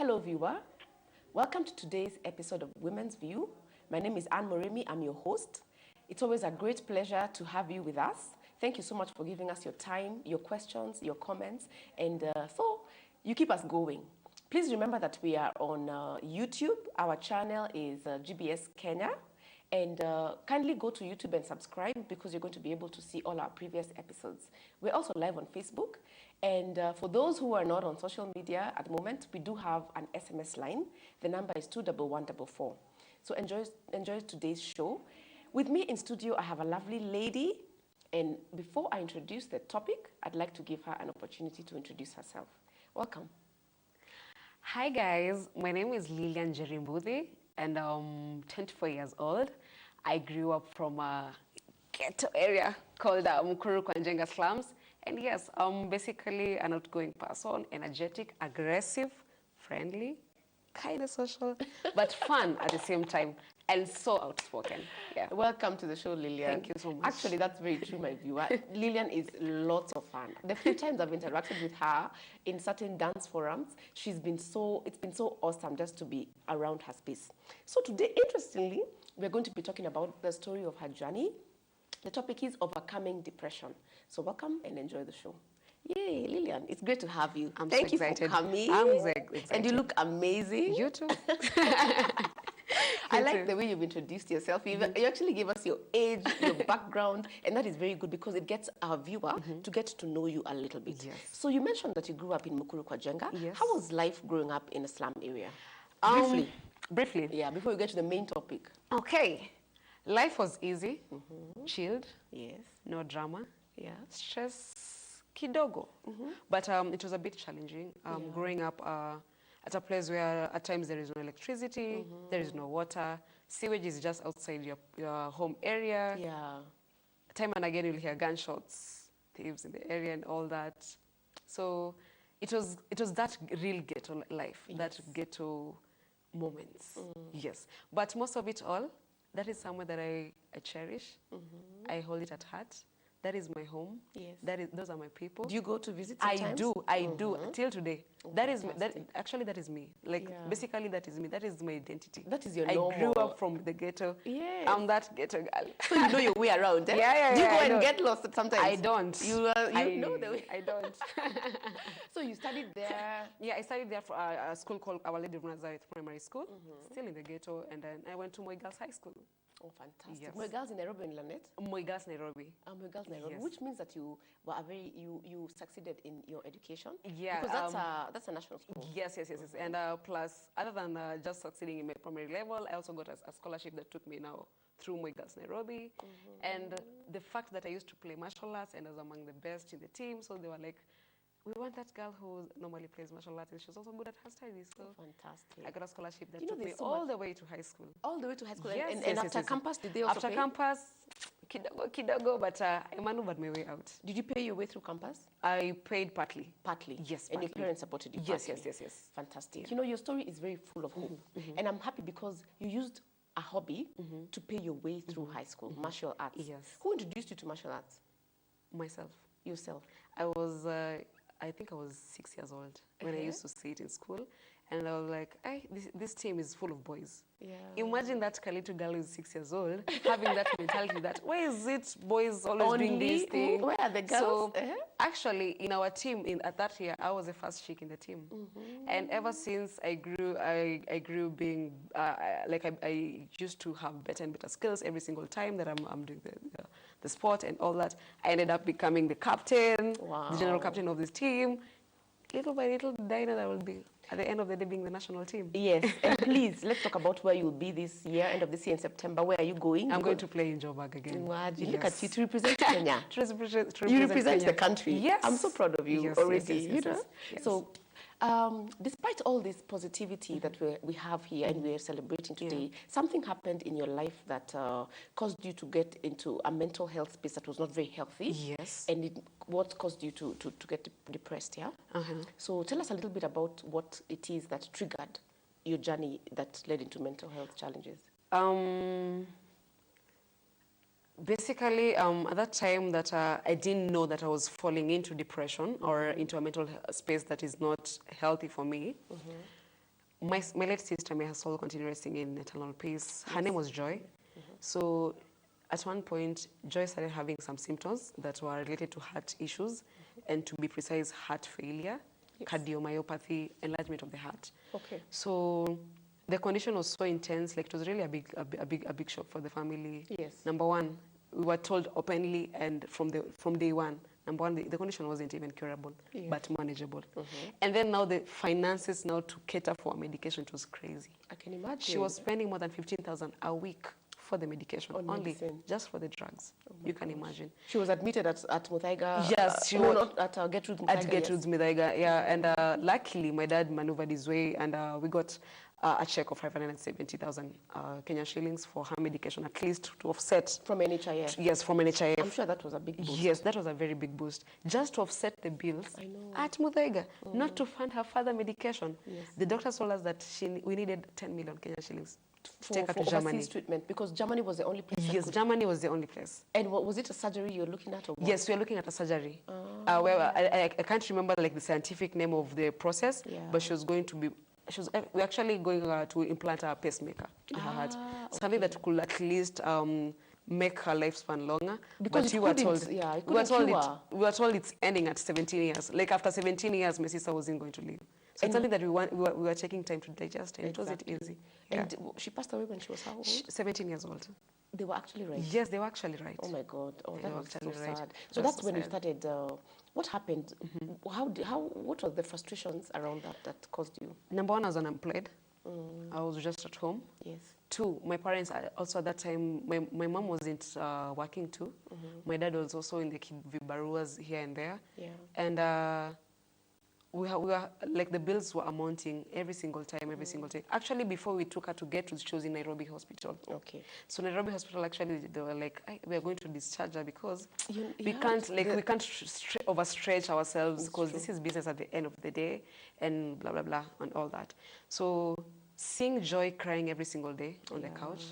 Hello, viewer. Welcome to today's episode of Women's View. My name is Anne Moremi. I'm your host. It's always a great pleasure to have you with us. Thank you so much for giving us your time, your questions, your comments, and so you keep us going. Please remember that we are on YouTube. Our channel is GBS Kenya. And kindly go to YouTube and subscribe because you're going to be able to see all our previous episodes. We're also live on Facebook. And for those who are not on social media at the moment, we do have an SMS line. The number is 21144. So enjoy today's show. With me in studio, I have a lovely lady. And before I introduce the topic, I'd like to give her an opportunity to introduce herself. Welcome. Hi guys, my name is Lilian Jerimbuthi and I'm 24 years old. I grew up from a ghetto area called Mukuru kwa Njenga slums. And yes, I'm basically an outgoing person, energetic, aggressive, friendly, kind of social, but fun at the same time, and so outspoken. Yeah. Welcome to the show, Lilian. Thank you so much. Actually, that's very true, my viewer. Lilian is lots of fun. The few times I've interacted with her in certain dance forums, it's been so awesome just to be around her space. So today, interestingly, we're going to be talking about the story of her journey. The topic is overcoming depression. So welcome and enjoy the show. Yay, Lilian, it's great to have you. Thank you for coming. I'm excited. And you look amazing. You too. I like the way you've introduced yourself. You actually gave us your age, your background, and that is very good because it gets our viewer to get to know you a little bit. Yes. So you mentioned that you grew up in Mukuru kwa Njenga. Yes. How was life growing up in a slum area? Briefly. Yeah, before we get to the main topic. Okay. Life was easy, chilled, Yes. no drama, Yeah. stress kidogo. But it was a bit challenging growing up at a place where at times there is no electricity, there is no water, sewage is just outside your home area. Yeah. Time and again you'll hear gunshots, thieves in the area and all that. So it was that real ghetto life, that ghetto moments. Yes. But most of it all, that is somewhere that I cherish. I hold it at heart. That is my home. Yes. Those are my people. Do you go to visit I sometimes? I do till today. Oh, That is fantastic. that is me. Like basically that is me. That is my identity. That is your I normal. grew up from the ghetto. Yes. I'm that ghetto girl. So you know your way around, eh? Yeah, Do you go I and don't. get lost sometimes? I don't. You know the way. I don't. So you studied there. Yeah, I studied there for a school called Our Lady of Nazareth Primary School, still in the ghetto, and then I went to Moi Girls High School. Oh, fantastic. Yes. My girls in Nairobi and Lanet. Moi Girls Nairobi. My girls Nairobi, Yes. which means that you were you succeeded in your education. Yeah, Because that's a national school. Yes. And plus, other than just succeeding in my primary level, I also got a scholarship that took me now through Moi Girls Nairobi. And the fact that I used to play martial arts and I was among the best in the team, so they were like, we want that girl who normally plays martial arts, and she's also good at hairstyling. So Fantastic. I got a scholarship that You know, took me there's so all much- the way to high school. All the way to high school. Yes, and yes, after yes. campus, did they also After pay? campus, kidogo, but I maneuvered my way out. Did you pay your way through campus? I paid partly. Partly. Yes, And your partly. parents supported you. Yes, partly. yes. Fantastic. You know, your story is very full of hope. And I'm happy because you used a hobby to pay your way through high school, martial arts. Yes. Who introduced you to martial arts? Myself. Yourself. I was, I think I was 6 years old when I used to see it in school. And I was like, hey, this team is full of boys. Yeah. Imagine that little girl who's 6 years old having that mentality that, why is it boys always doing this thing? Where are the girls? So actually, in our team, at that year, I was the first chick in the team. And ever since I grew being, I used to have better and better skills every single time that I'm doing the sport and all that. I ended up becoming the captain, the general captain of this team. Little by little, Dinah, I will be, at the end of the day, being the national team. Yes, and please, let's talk about where you'll be this year, end of this year in September. Where are you going? I'm going to play in Joburg again. Imagine, look at you to represent Kenya. To represent You represent Kenya. the country. Yes. I'm so proud of you Yes, already. yes, You know? yes. So, despite all this positivity that we have here and we're celebrating today, something happened in your life that caused you to get into a mental health space that was not very healthy. Yes. And what caused you to get depressed, yeah? So tell us a little bit about what it is that triggered your journey that led into mental health challenges. Basically, at that time that I didn't know that I was falling into depression or into a mental space that is not healthy for me. my late sister, may her soul continue resting in eternal peace. Her name was Joy. So at one point, Joy started having some symptoms that were related to heart issues, and to be precise, heart failure, cardiomyopathy, enlargement of the heart. Okay. So the condition was so intense, like it was really a big shock for the family. Yes. Number one, we were told openly and from day one. Number one, the condition wasn't even curable, but manageable. And then now the finances now to cater for medication, it was crazy. I can imagine. She was spending more than 15,000 a week for the medication, On only medicine. just for the drugs. You can imagine. She was admitted at Muthaiga. Yes, she no, was not at Gertrude Muthaiga. at Gertrude's Muthaiga, yeah. And luckily, my dad maneuvered his way, and we got a check of 570,000 Kenyan shillings for her medication, at least to offset. From NHIF. Yes, from NHIF. I'm sure that was a big boost. Yes, that was a very big boost. Just to offset the bills at Muthaiga, not to fund her further medication. Yes. The doctor told us that we needed 10 million Kenyan shillings to take her to overseas Germany. treatment, because Germany was the only place. that Yes, could- Germany was the only place. And was it a surgery you're looking at, or what? Yes, we are looking at a surgery. Where I can't remember like the scientific name of the process, Yeah. but she was going to be. We're actually going to implant a pacemaker in her heart, something that could at least make her lifespan longer. Because but it we were couldn't- told, yeah, it we were couldn't told cure. we were told it's ending at 17 years. Like after 17 years, my sister wasn't going to live. So it's something that we were taking time to digest, and it wasn't easy. Yeah. And she passed away when she was how old? 17 years old. They were actually right. Yes, they were actually right. Oh my God! Oh, They that were was so actually right. sad. So That's that's so when you sad. started. What happened? What were the frustrations around that caused you? Number one, I was unemployed. I was just at home. Yes. Two, my parents also at that time, my mom wasn't working too. My dad was also in the vibaruas here and there. Yeah. And we were like, the bills were amounting every single time. Actually, before we took her to get to, she was in Nairobi Hospital. Okay. So Nairobi Hospital, actually, they were like, we are going to discharge her because we yeah, can't overstretch ourselves, because this is business at the end of the day, and blah, blah, blah, and all that. So seeing Joy crying every single day on the couch,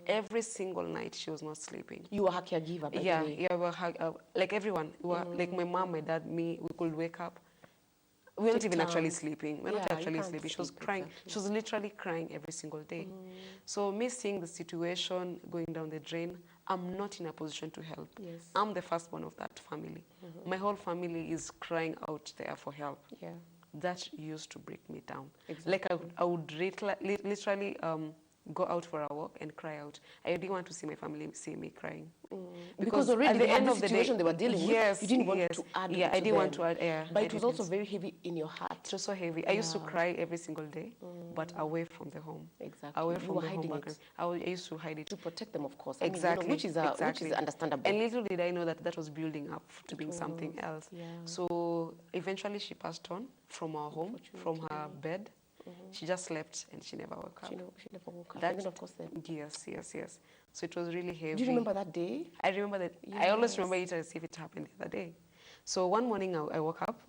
every single night she was not sleeping. You were her caregiver, by the way. Yeah, we were, like everyone, we were, like my mom, my dad, me, we could wake up. We we're not even actually sleeping. We're not Yeah, you actually can't sleeping. She was sleep, crying. exactly. She was literally crying every single day. So me seeing the situation going down the drain, I'm not in a position to help. Yes. I'm the firstborn of that family. My whole family is crying out there for help. Yeah. That used to break me down. Exactly. Like I would literally go out for a walk and cry out. I didn't want to see my family see me crying. Because already at the they had end the of the situation day, they were dealing yes, with. You didn't want yes. to add Yeah, to I didn't want them. to add. Yeah, But I it was didn't. also very heavy in your heart. It was so heavy. I used to cry every single day, but away from the home. Exactly. Away You from were the home hiding background. it. I used to hide it. To protect them, of course. I mean, Exactly. which is understandable. And little did I know that that was building up to being something else. Yeah. So eventually she passed on from our home, from her bed. She just slept and she never woke up. she never woke up. That- And then, of course, then. Yes. So it was really heavy. Do you remember that day? I remember that. I always remember it as if it happened the other day. So one morning I woke up,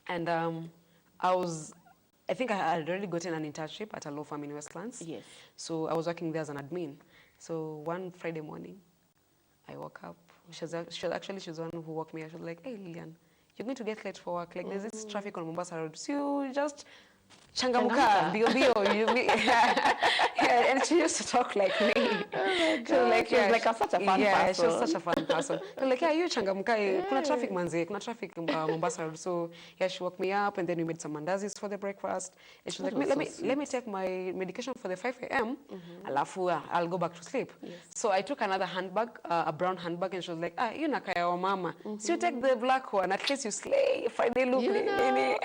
and I think I had already gotten an internship at a law firm in Westlands. Yes. So I was working there as an admin. So one Friday morning, I woke up. She was the one who woke me up. She was like, "Hey Lilian, you're going to get late for work. Like there's this traffic on Mombasa Road. So you just changamuka, bio." Yeah, and she used to talk like me. She was like, She was like such a fun yeah, she was person. such a fun person. She was like, "Yeah, you changamuka. Kuna traffic manze, kuna traffic in Mombasa Road." So yeah, she woke me up, and then we made some mandazis for the breakfast. And she was That like, was so let me take my medication for the 5 a.m. Alafu I'll go back to sleep. So I took another handbag, a brown handbag, and she was like, you nakaya wa mama. So you take the black one, at least you slay Friday look. You know.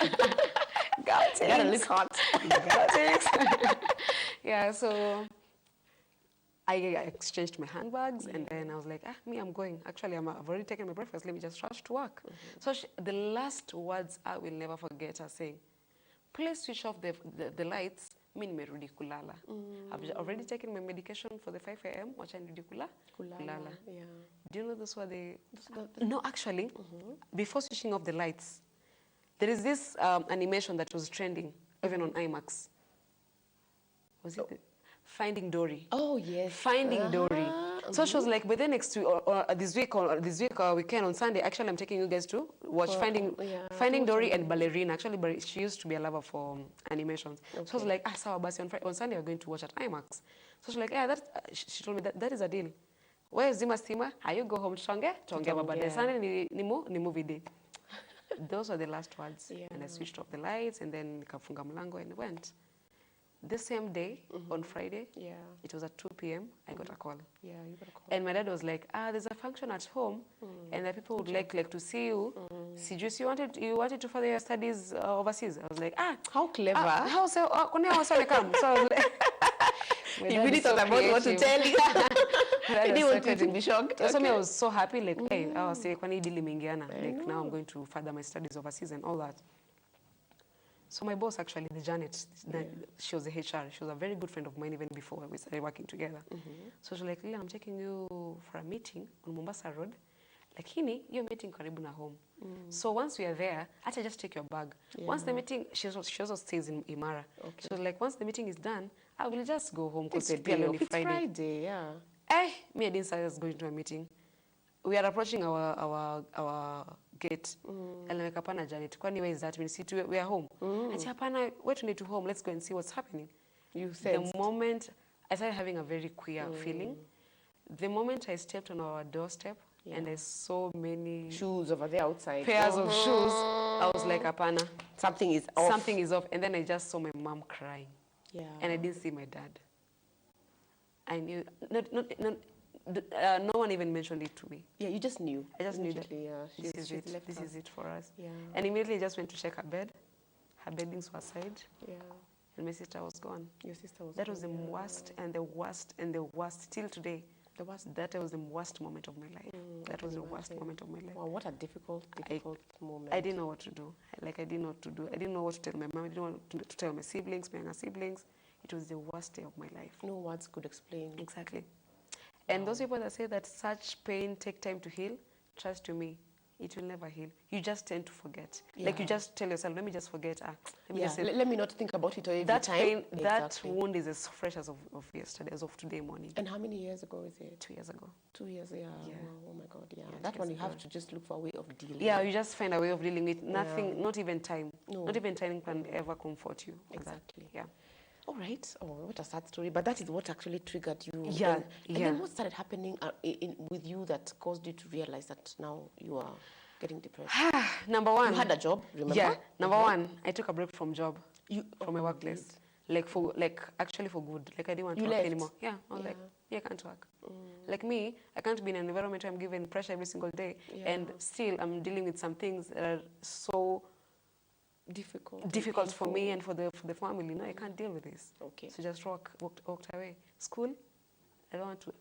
Got it. Gotta look hot. Got it. Yeah, so I exchanged my handbags, and then I was like, I'm going. Actually, I've already taken my breakfast. Let me just rush to work. So the last words I will never forget are saying, "Please switch off the lights. Mi nimerudi kulala. I've already taken my medication for the 5 a.m. Wacha nirudi kulala." Yeah. Do you know those were the... No, actually, before switching off the lights, there is this animation that was trending, even on IMAX. Was it Finding Dory? Oh, yes. Finding Dory. So she was like, but then next week or this week weekend on Sunday, actually I'm taking you guys to watch Finding Dory and Ballerina. Actually, she used to be a lover for animations. So I was like, sawa basi on Sunday we're going to watch at IMAX. So she's like, yeah, she told me that is a deal. Where Zima Stima? You go home tuongea baadaye. Sunday ni movie day. Those were the last words. And I switched off the lights and then nikafunga mlango and went. The same day, on Friday, it was at 2 p.m., I got a call. Yeah, you got a call. And my dad was like, there's a function at home, and the people would like to see you. You wanted to further your studies overseas. I was like, how clever. How so? When I was come. So I was like, you really thought about what to tell you. I didn't want you to be shocked. So I was so happy, like, hey, I was saying, like, now I'm going to further my studies overseas and all that. So my boss, actually, the Janet, she was the HR. She was a very good friend of mine even before we started working together. So she was like, Lila, I'm taking you for a meeting on Mombasa Road. Lakini, your meeting karibu na home. So once we are there, just take your bag. Once the meeting, she also stays in Imara. Okay. So like, once the meeting is done, I will just go home because it's only Friday, yeah. Me, I didn't say I was going to a meeting. We are approaching our gate. And like, hapana Janet, kwani where is that? We are home. Ati hapana, wait to need to home. Let's go and see what's happening. You said the moment I started having a very queer feeling, the moment I stepped on our doorstep and I saw many shoes over there outside, pairs of shoes, I was like, hapana, something is off. Something is off. And then I just saw my mom crying. Yeah. And I didn't see my dad. I knew no one even mentioned it to me. Yeah, you just knew. I just knew that this is it for us. Yeah. And immediately I just went to check her bed. Her beddings were aside. Yeah. And my sister was gone. Your sister was That gone. was the worst and the worst and the worst till today. That was the worst moment of my life. That was the worst moment of my life. Wow, what a difficult moment. I didn't know what to do. I didn't know what to do. I didn't know what to tell my mom. I didn't know what to tell my siblings, my younger siblings. It was the worst day of my life. No words could explain. Exactly. And those people that say that such pain take time to heal, trust to me, it will never heal. You just tend to forget. Yeah. Like you just tell yourself, let me just forget. Let me not think about it every that time. Pain, exactly. That wound is as fresh as of yesterday, as of today morning. And how many years ago is it? 2 years ago. 2 years, yeah. Wow, oh my God, yeah. That one you have to just look for a way of dealing. Yeah, you just find a way of dealing with nothing, not even time. No. Not even time can ever comfort you. Exactly. Yeah. All right. Oh, what a sad story. But that is what actually triggered you. Yeah. And then what started happening with you that caused you to realize that now you are getting depressed? Number one. You had a job, remember? Yeah. Number one, I took a break from job. From my workplace. Actually for good. Like I didn't want to work anymore. Yeah. I was like, I can't work. Like me, I can't be in an environment where I'm given pressure every single day. Yeah. And still I'm dealing with some things that are so difficult for me and for the family. No, I can't deal with this. Okay. So just walked away. School, I don't want to,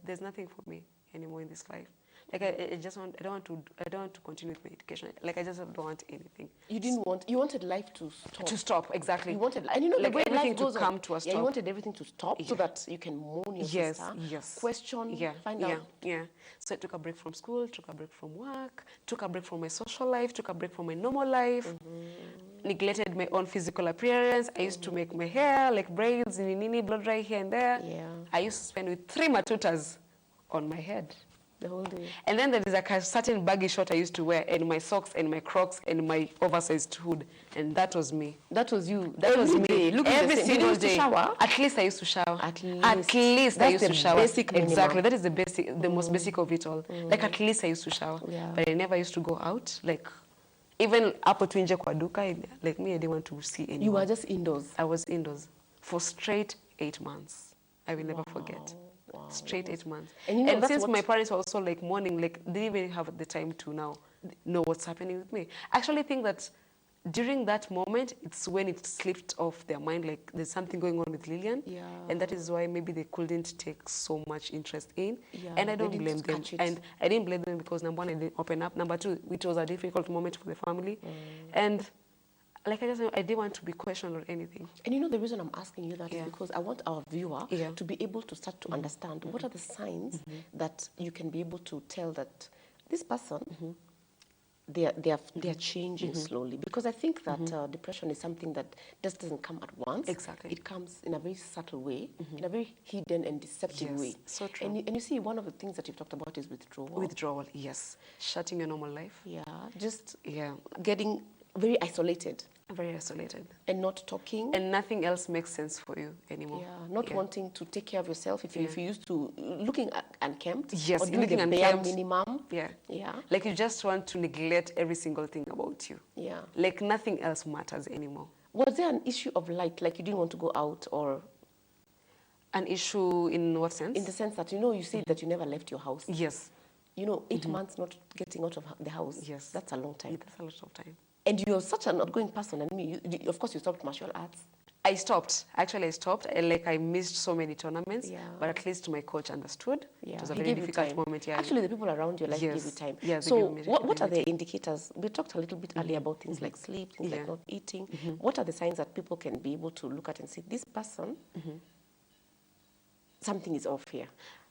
there's nothing for me anymore in this life. Like I don't want to continue with my education. Like I just don't want anything. You wanted life to stop. To stop, exactly. You wanted, and you know, like the way everything life goes to come to a stop. Yeah, you wanted everything to stop so that you can mourn your sister. Yes. Question. Find out. Yeah. So I took a break from school, took a break from work, took a break from my social life, took a break from my normal life. Neglected my own physical appearance. I used to make my hair like braids, blow dry here and there. Yeah. I used to spend with 3 matutas on my head. The whole day. And then there is a certain baggy short I used to wear, and my socks, and my Crocs, and my oversized hood, and that was me. That was you. That was me. Every single day. Shower? At least I used to shower. At least I used to shower. Basic minimum. Exactly. That is the basic, the most basic of it all. Like at least I used to shower. Yeah. But I never used to go out. Like even hapo tu nje kwa duka, like me, I didn't want to see anyone. You were just indoors. I was indoors for straight 8 months. I will never forget. Wow. Straight 8 months. And since my parents were also like mourning, like they didn't even have the time to now know what's happening with me. I actually think that during that moment, it's when it slipped off their mind, like there's something going on with Lilian. Yeah. And that is why maybe they couldn't take so much interest in. Yeah, and I don't blame them. And I didn't blame them because number one, I didn't open up. Number two, it was a difficult moment for the family. And like I didn't want to be questioned or anything. And you know the reason I'm asking you that is because I want our viewer to be able to start to understand what are the signs that you can be able to tell that this person they're changing slowly, because I think that depression is something that just doesn't come at once. Exactly. It comes in a very subtle way, in a very hidden and deceptive Yes, way. so true. And you see, one of the things that you've talked about is withdrawal. Withdrawal, yes. Shutting your normal life. Yeah, just Yeah. getting very isolated Very isolated. and not talking. And nothing else makes sense for you anymore. Yeah, not wanting to take care of yourself. If you used to looking unkempt, Yes, or doing looking the bare unkempt. minimum. Yeah. Yeah, Like you just want to neglect every single thing about you. yeah. Like nothing else matters anymore. Was there an issue of light, like you didn't want to go out, or An issue in what sense? in the sense that you said that you never left your house? Yes. 8 months not getting out of the house. Yes. That's a long time. That's a lot of time. And you're such an outgoing person. I mean, of course, you stopped martial arts. I stopped. Actually, I stopped. I missed so many tournaments. Yeah. But at least my coach understood. Yeah, It was a he very gave you difficult time. moment. Yeah. Actually, the people around your life Yes. gave you time. Yeah, they so, gave me- what gave are me the indicators? We talked a little bit earlier about things like sleep, things like Yeah. not eating. What are the signs that people can be able to look at and say, this person, something is off here?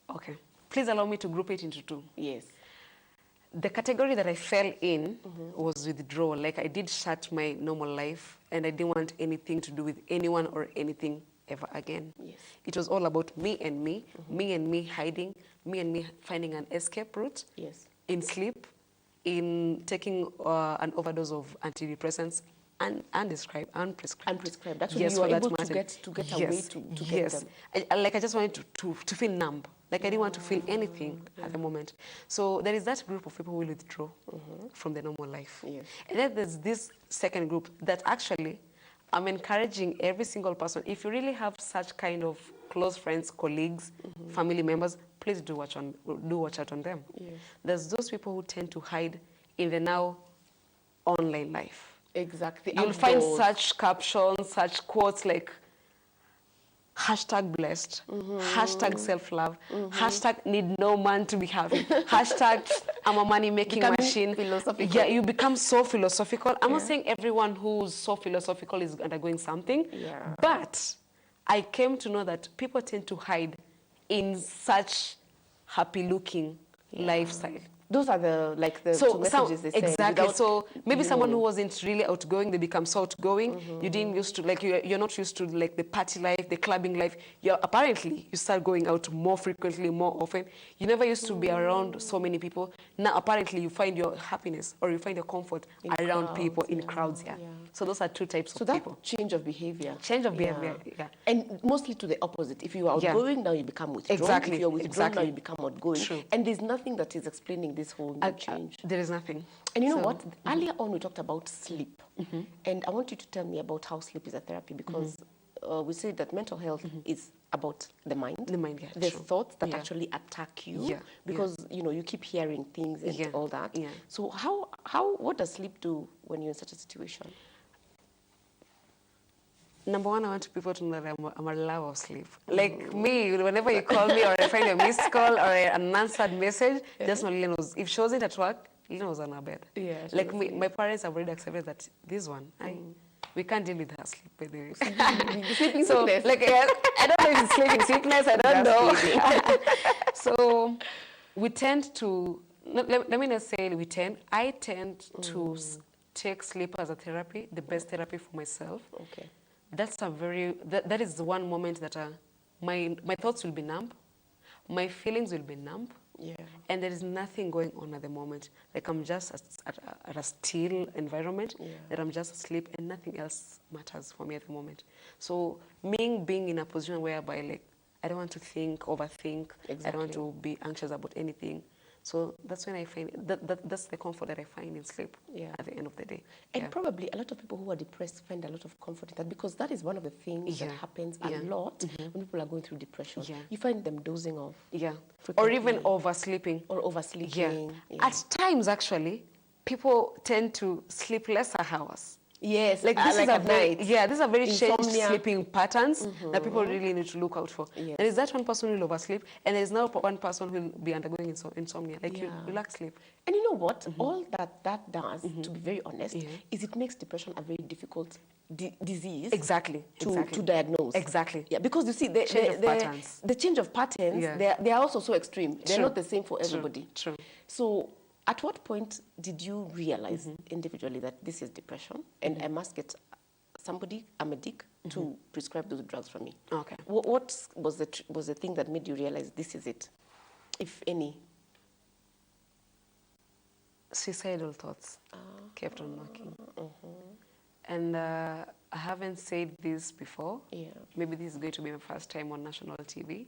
Okay. Please allow me to group it into two. Yes. The category that I fell in was withdrawal. Like I did shut my normal life and I didn't want anything to do with anyone or anything ever again. Yes. It was all about me and me, me and me hiding, me and me finding an escape route Yes. in sleep, in taking an overdose of antidepressants, unprescribed. Unprescribed. Actually, Yes, you for were that able to matter. get away Yes, to get yes. them. I just wanted to feel numb. Like I didn't want to feel anything at the moment. So there is that group of people who will withdraw from the normal life. Yes. And then there's this second group that actually I'm encouraging every single person. If you really have such kind of close friends, colleagues, family members, please do watch out on them. Yes. There's those people who tend to hide in the now online life. Exactly. You'll find Outdoors. such captions, such quotes like #blessed, #self-love, #need no man to be happy, #I'm a money-making Becoming machine. philosophical. Yeah, you become so philosophical. I'm not saying everyone who's so philosophical is undergoing something, Yeah. but I came to know that people tend to hide in such happy-looking lifestyle. Those are the two So messages they send. exactly. without So maybe you someone who knowing. wasn't really outgoing, they become so outgoing. You didn't used to you're not used to like the party life, the clubbing life. Apparently you start going out more frequently, more often. You never used to be around so many people. Now apparently you find your happiness or you find your comfort around crowds, people in crowds. Yeah. yeah. So those are two types So of that people. change of behavior. Change of behavior. Yeah. And mostly to the opposite. If you are Yeah. outgoing, now you become withdrawn. Exactly, If you're withdrawn, now exactly. you become outgoing. True. And there's nothing that is explaining this whole new change. There is nothing. And you know So- what? Earlier on, we talked about sleep. And I want you to tell me about how sleep is a therapy, because we say that mental health is about the mind. The mind, yeah, The true. thoughts that Yeah. actually attack you. Yeah, Because, you keep hearing things and Yeah, all that. yeah. So what does sleep do when you're in such a situation? Number one, I want people to know that I'm a lover of sleep. Like me, whenever you call me or I find a missed call or an unanswered message, just know Lilian was, if she wasn't at work, Lilian was on her bed. Yeah, she Like was me, my parents have already accepted that this one, we can't deal with her sleep, by the way. Sleeping So, sickness. like, I don't know if it's sleeping sickness, I don't Just know. So, we tend to, let me not say we tend, I tend to take sleep as a therapy, the best therapy for myself. Okay. That's that is the one moment that my thoughts will be numb, my feelings will be numb, Yeah. and there is nothing going on at the moment. Like I'm just at a still environment, that I'm just asleep and nothing else matters for me at the moment. So me being in a position whereby like I don't want to think, overthink, I don't want Exactly. to be anxious about anything. So that's when I find that's the comfort that I find in sleep. Yeah. At the end of the day. And Yeah. probably a lot of people who are depressed find a lot of comfort in that, because that is one of the things that Yeah. happens Yeah. a lot when people are going through depression. Yeah. You find them dozing off Yeah. Or frequently. even oversleeping. or oversleeping. Yeah. At times, actually, people tend to sleep lesser hours. Yes, Like this is a at very, night. yeah, these are very changed Insomnia. sleeping patterns that people really need to look out for. Yes. There is that one person who will oversleep, and there is now one person who will be undergoing insomnia. Like Yeah. you lack sleep. And you know what? All that does, to be very honest, Yeah. is it makes depression a very difficult disease Exactly. to diagnose. Exactly. Yeah, because you see, Change of patterns. the change of patterns, Yeah. they are also so extreme. They're True. not the same for True. everybody. True. So At what point did you realize individually that this is depression and I must get somebody, a medic, to prescribe those drugs for me? Okay. What was the thing that made you realize this is it, if any? Suicidal thoughts kept on knocking. And I haven't said this before. Yeah. Maybe this is going to be my first time on national TV.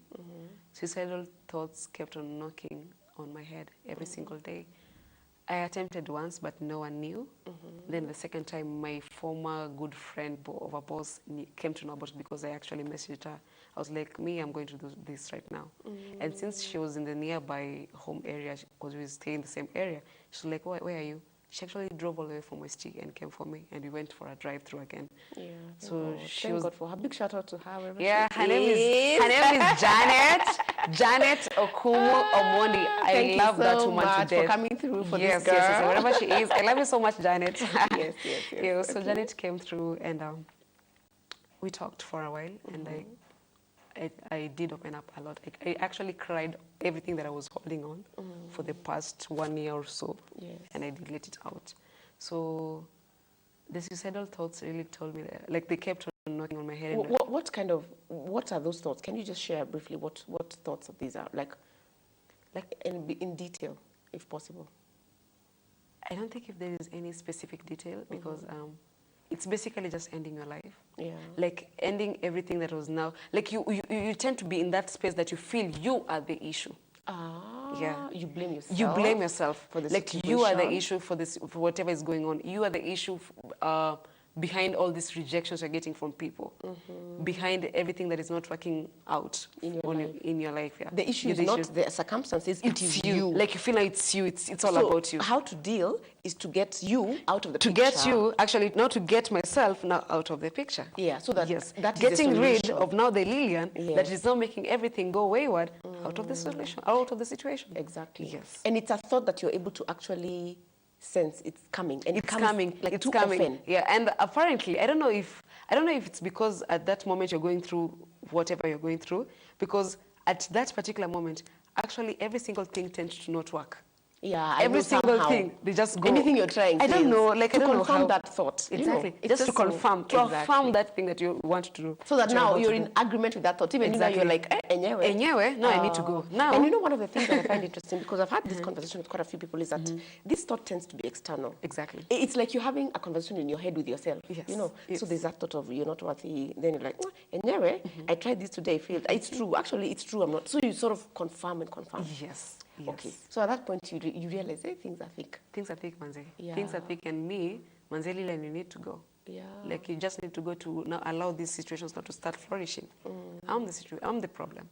Suicidal thoughts kept on knocking on my head every single day. I attempted once, but no one knew. Then the second time, my former good friend of a boss came to know about it because I actually messaged her. I was like, I'm going to do this right now. And since she was in the nearby home area, because we stay in the same area, she was like, where are you? She actually drove all the way from Westgate and came for me, and we went for a drive-through again. Yeah. So she thank was. God for her. Big shout out to her. Wherever Yeah, she her name is Janet. Janet Okumu Omondi. Thank I love you that so woman much to death. for coming through for yes, this girl. Yes, wherever she is. I love you so much, Janet. Yes. Yeah, so Janet came through and we talked for a while, and I did open up a lot. I actually cried everything that I was holding on for the past 1 year or so, and I did let it out. So the suicidal thoughts really told me that, like, they kept on knocking on my head. What are those thoughts? Can you just share briefly what thoughts of these are? Like in detail, if possible. I don't think if there is any specific detail, because it's basically just ending your life. Yeah. Like ending everything that was now. Like you tend to be in that space that you feel you are the issue. Yeah. You blame yourself. You blame yourself for the like situation. You are the issue for this, for whatever is going on. You are the issue behind all these rejections you're getting from people. Behind everything that is not working out in your life. Yeah. The issue is not the circumstances. It is you. Like you feel like it's you. It's all about you. How to deal is to get you out of the picture. To get you, actually, not to get myself now out of the picture. Yeah, so that, that getting is the rid solution. of now the Lilian that is not making everything go wayward out of the solution, out of the situation. Exactly. Yes. And it's a thought that you're able to actually sense it's coming. And it's coming. Like it's too coming. often. Yeah, and apparently, I don't know if it's because at that moment you're going through whatever you're going through, because at that particular moment, actually every single thing tends to not work. Yeah, every single thing, they just go. Anything you're trying. I don't know, like to I don't know confirm how that thought. Exactly, you know, just to confirm, affirm that thing that you want to do. So that now you're in agreement with that thought. Even now you're like, enyewe, no, I need to go now. And you know, one of the things that I find interesting, because I've had this conversation with quite a few people, is that this thought tends to be external. Exactly. It's like you're having a conversation in your head with yourself. Yes. You know, so there's that thought of you're not worthy. Then you're like, enyewe, I tried this today, I failed. It's true. Actually, it's true. I'm not. So you sort of confirm and confirm. Yes. Okay. So at that point, you realize, hey, things are thick. Things are thick, manze. Yeah. Things are thick, and me, manze Lilian, you need to go. Yeah. Like you just need to go to now allow these situations not to start flourishing. I'm the problem.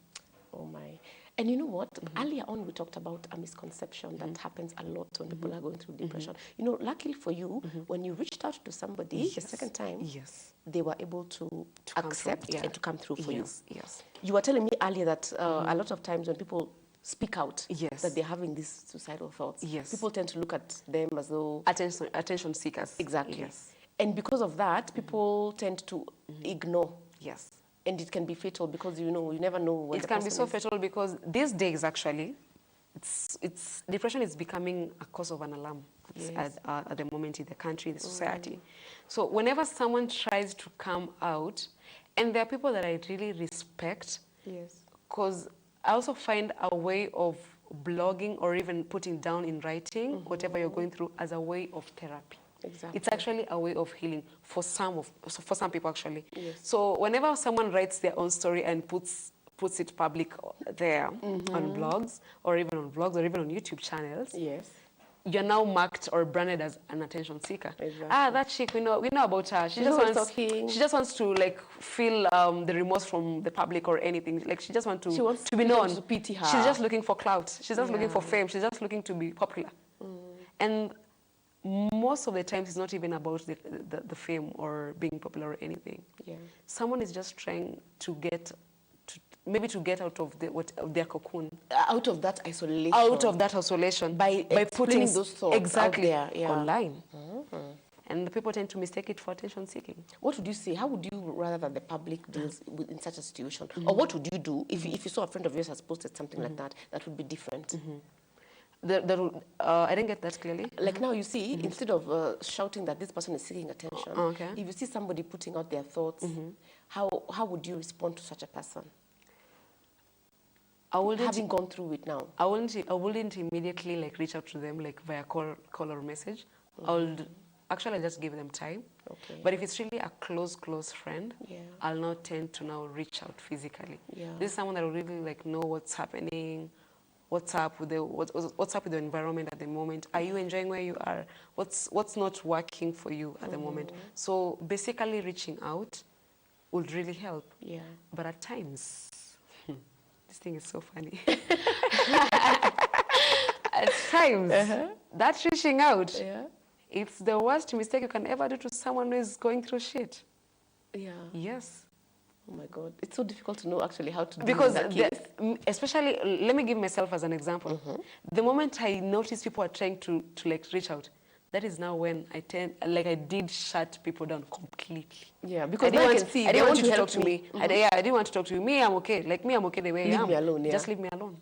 Oh my. And you know what? Earlier on, we talked about a misconception that happens a lot when people are going through depression. You know, luckily for you, when you reached out to somebody the second time, they were able to accept and to come through for you. Yes. You were telling me earlier that a lot of times when people speak out that they're having these suicidal thoughts, people tend to look at them as though attention seekers. Exactly. Yes. And because of that, people tend to ignore. Yes. And it can be fatal because, you know, you never know when it can be so fatal because these days, actually, depression is becoming a cause of an alarm at the moment in the country, in the society. So whenever someone tries to come out, and there are people that I really respect, because I also find a way of blogging or even putting down in writing whatever you're going through as a way of therapy. Exactly. It's actually a way of healing for some people, actually. Yes. So whenever someone writes their own story and puts it public there on blogs or even on on YouTube channels, you're now marked or branded as an attention seeker. Exactly. That chick, we know about her. She just wants to like feel the remorse from the public or anything. Like she just wants to be known. To pity her. She's just looking for clout. She's just looking for fame. She's just looking to be popular. And most of the times it's not even about the fame or being popular or anything. Someone is just trying to get out of their cocoon, out of that isolation, by putting those thoughts out there online. And the people tend to mistake it for attention seeking. What would you say? How would you rather that the public deals in such a situation? Or what would you do if you saw a friend of yours has posted something like that would be different? I didn't get that clearly. Like now you see, instead of shouting that this person is seeking attention, Okay. if you see somebody putting out their thoughts, how would you respond to such a person? I wouldn't. Having gone through it now. I wouldn't immediately like reach out to them like via call or message. I would actually just give them time. Okay. But if it's really a close friend, Yeah. I'll now tend to now reach out physically. Yeah. This is someone that will really like know what's happening, what's up with what's up with the environment at the moment. Are you enjoying where you are? What's not working for you at the moment? So basically, reaching out would really help. Yeah. But at times, this thing is so funny. At times, that reaching out, Yeah. it's the worst mistake you can ever do to someone who is going through shit. Yeah. Yes. Oh my God. It's so difficult to know actually how to deal Because with that case. especially, let me give myself as an example. The moment I notice people are trying to like reach out, that is now when I did shut people down completely. Yeah, because now I can see I they didn't want want you to to talk help to me. me. I didn't want to talk to you. Me, I'm okay. Like me, I'm okay the way I Leave am. me alone, yeah. Just leave me alone.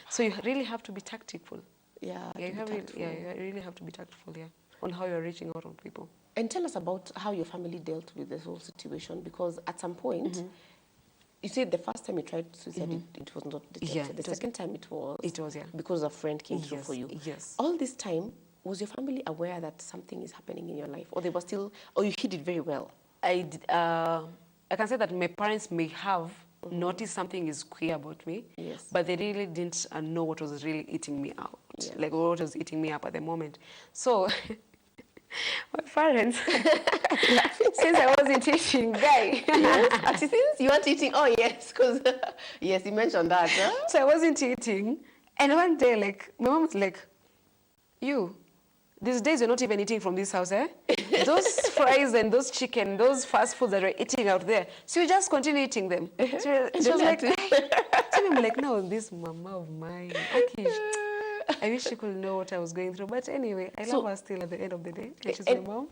So you really have to be tactful. Yeah, Yeah, to be tactful. you really have to be tactful, yeah, on how you're reaching out on people. And tell us about how your family dealt with this whole situation, because at some point, you said the first time you tried suicide, it was not detected. Yeah, The second time it was. It was, yeah. Because a friend came through for you. Yes. All this time, was your family aware that something is happening in your life, or they were still, or you hid it very well? I can say that my parents may have noticed something is queer about me, Yes. but they really didn't know what was really eating me out, Yeah. like what was eating me up at the moment. So my parents, since I wasn't eating, guy. Yes. Actually, since you weren't eating, oh yes, because yes, you mentioned that. Huh? So I wasn't eating, and one day, like my mom was like, "You, these days you're not even eating from this house, eh? Those fries and those chicken, those fast foods that you're eating out there, so you just continue eating them." So she was like, so I'm like, no, this mama of mine, Akish, I wish she could know what I was going through. But anyway, I love her still at the end of the day. And she's my mom.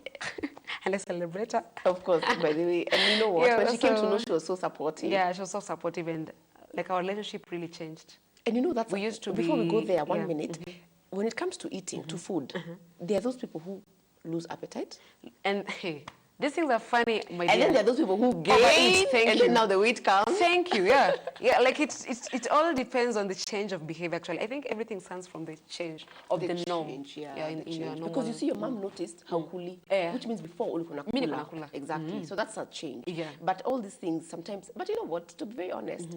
And I celebrate her. Of course, by the way. And you know what? Yeah, when she came to so- know, she was so supportive. Yeah, she was so supportive, and like our relationship really changed. And you know, that's We used to before we go be- there, one yeah, minute, when it comes to eating, to food, there are those people who lose appetite. And hey, these things are funny, my And then there dear. are those people who Overeat, gain, thank and you. then now the weight comes. Thank you. Yeah, yeah. Like it all depends on the change of behavior. Actually, I think everything stands from the change of the norm. Change, yeah, in the your change. normal. Because you see, your mom noticed how kuli, Yeah. which means before ulikuwa Mimi nakula. nakula. Exactly. So that's a change. Yeah. But all these things sometimes, but you know what? To be very honest,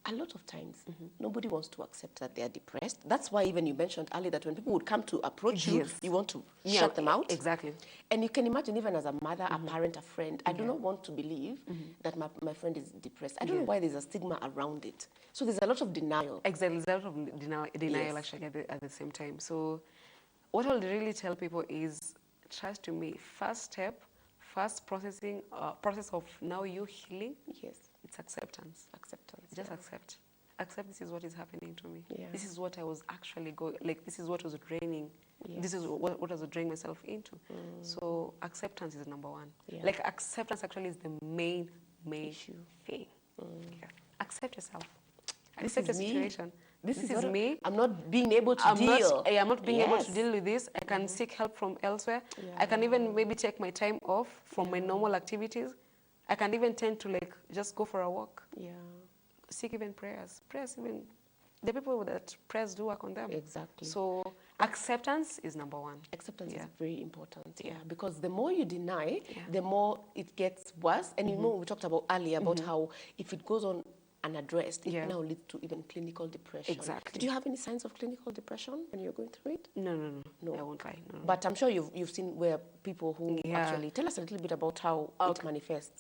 a lot of times nobody wants to accept that they are depressed. That's why even you mentioned earlier that when people would come to approach you, Yes. you want to Yeah, shut them out. Exactly. And you can imagine, even as a mother, a parent, a friend, I do not want to believe that my friend is depressed. I don't know why there's a stigma around it. So there's a lot of denial. Exactly. There's a lot of denial Yes. actually at the same time. So what I'll really tell people is trust to me. First step, first process of now you healing, Yes, it's acceptance. acceptance. Just accept. Accept this is what is happening to me. Yeah. This is what I was actually going, like this is what was draining. Yes. This is what I was draining myself into. So acceptance is number one. Yeah. Like acceptance actually is the main Issue. thing. Yeah. Accept yourself. This Accept is the me. situation. This is is what me. I'm not being able to I'm deal. I'm not being able to Yes. deal with this. I can seek help from elsewhere. Yeah. I can even maybe take my time off from my normal activities. I can even tend to like just go for a walk. Yeah, Seek even prayers. Prayers even, the people that prayers do work on them. exactly. So acceptance is number one. Acceptance Yeah. is very important, because the more you deny, Yeah. the more it gets worse. And you know, we talked about earlier about how if it goes on unaddressed, it Yeah. now leads to even clinical depression. Exactly. Did you have any signs of clinical depression when you were going through it? No. No. I won't lie. No. But I'm sure you've seen where people who Yeah. actually tell us a little bit about how it manifests.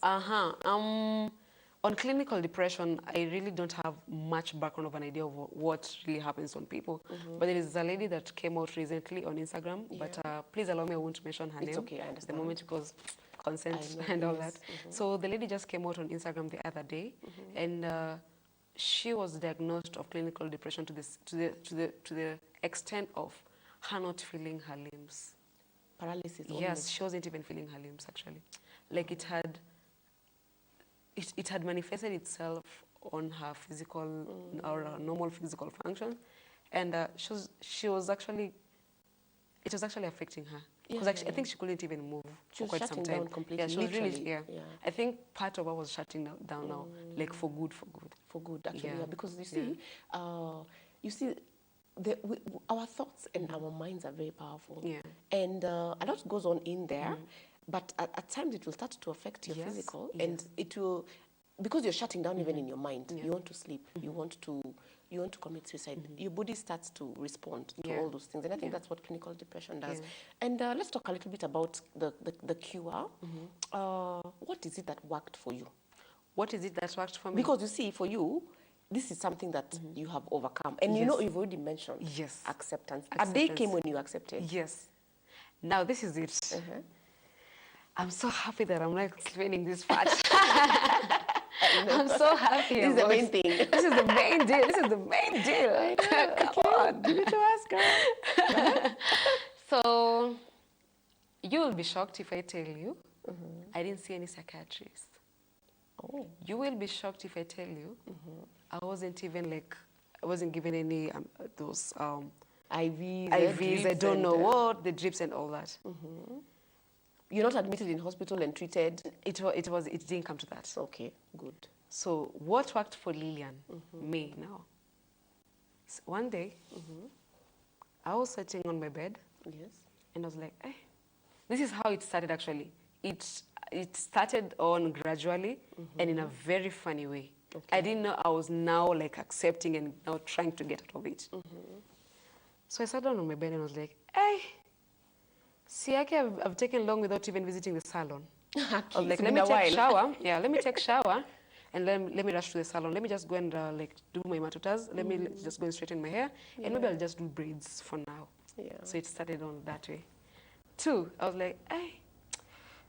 On clinical depression, I really don't have much background of an idea of what really happens on people. But there is a lady that came out recently on Instagram. But please allow me, I won't mention her It's name okay, I at the understand. moment because consent I know, and all yes. that. So the lady just came out on Instagram the other day, and she was diagnosed of clinical depression to the extent of her not feeling her limbs. Paralysis. Yes, almost. she wasn't even feeling her limbs actually. Like it had manifested itself on her physical or her normal physical function, and she was actually, it was actually affecting her. Because Yeah, I think she couldn't even move She for was quite some shutting time. down completely, Yeah, she was really, literally. yeah. Yeah. I think part of her was shutting down now, like for good, for good. For good, actually, Yeah. yeah. Because Yeah. you see, our thoughts and our minds are very powerful. Yeah. And a lot goes on in there, but at times it will start to affect your Yes, physical, yes. and it will, because you're shutting down even in your mind. Yeah. You want to sleep. You want to commit suicide. Your body starts to respond to Yeah. all those things, and I think Yeah. that's what clinical depression does. Yeah. And let's talk a little bit about the cure. What is it that worked for you? What is it that worked for me? Because you see, for you, this is something that you have overcome. And you know, Yes. you've already mentioned Yes. acceptance. A day Acceptance. came when you accepted. Yes. Now this is it. I'm so happy that I'm not explaining this part. I'm so happy. This is the about main it. thing. This is the main deal. This is the main deal. Come on. Give it to us, girl. So you will be shocked if I tell you I didn't see any psychiatrist. Oh. You will be shocked if I tell you I wasn't even like, I wasn't given any those IVs, IVs, I drips don't and, know what, the drips and all that. You're not admitted in hospital and treated. It didn't come to that. Okay, good. So what worked for Lillian, me now? One day, I was sitting on my bed Yes. and I was like, eh. This is how it started actually. It started on gradually and in a very funny way. Okay. I didn't know I was now like accepting and now trying to get out of it. So I sat down on my bed and I was like, hey, see, I've taken long without even visiting the salon. I was like, It's let been me a take while. shower. Yeah, let me take shower and let me rush to the salon. Let me just go and like do my matutas. Let me just go and straighten my hair. And maybe I'll just do braids for now. Yeah. So it started on that way. 2, I was like, hey,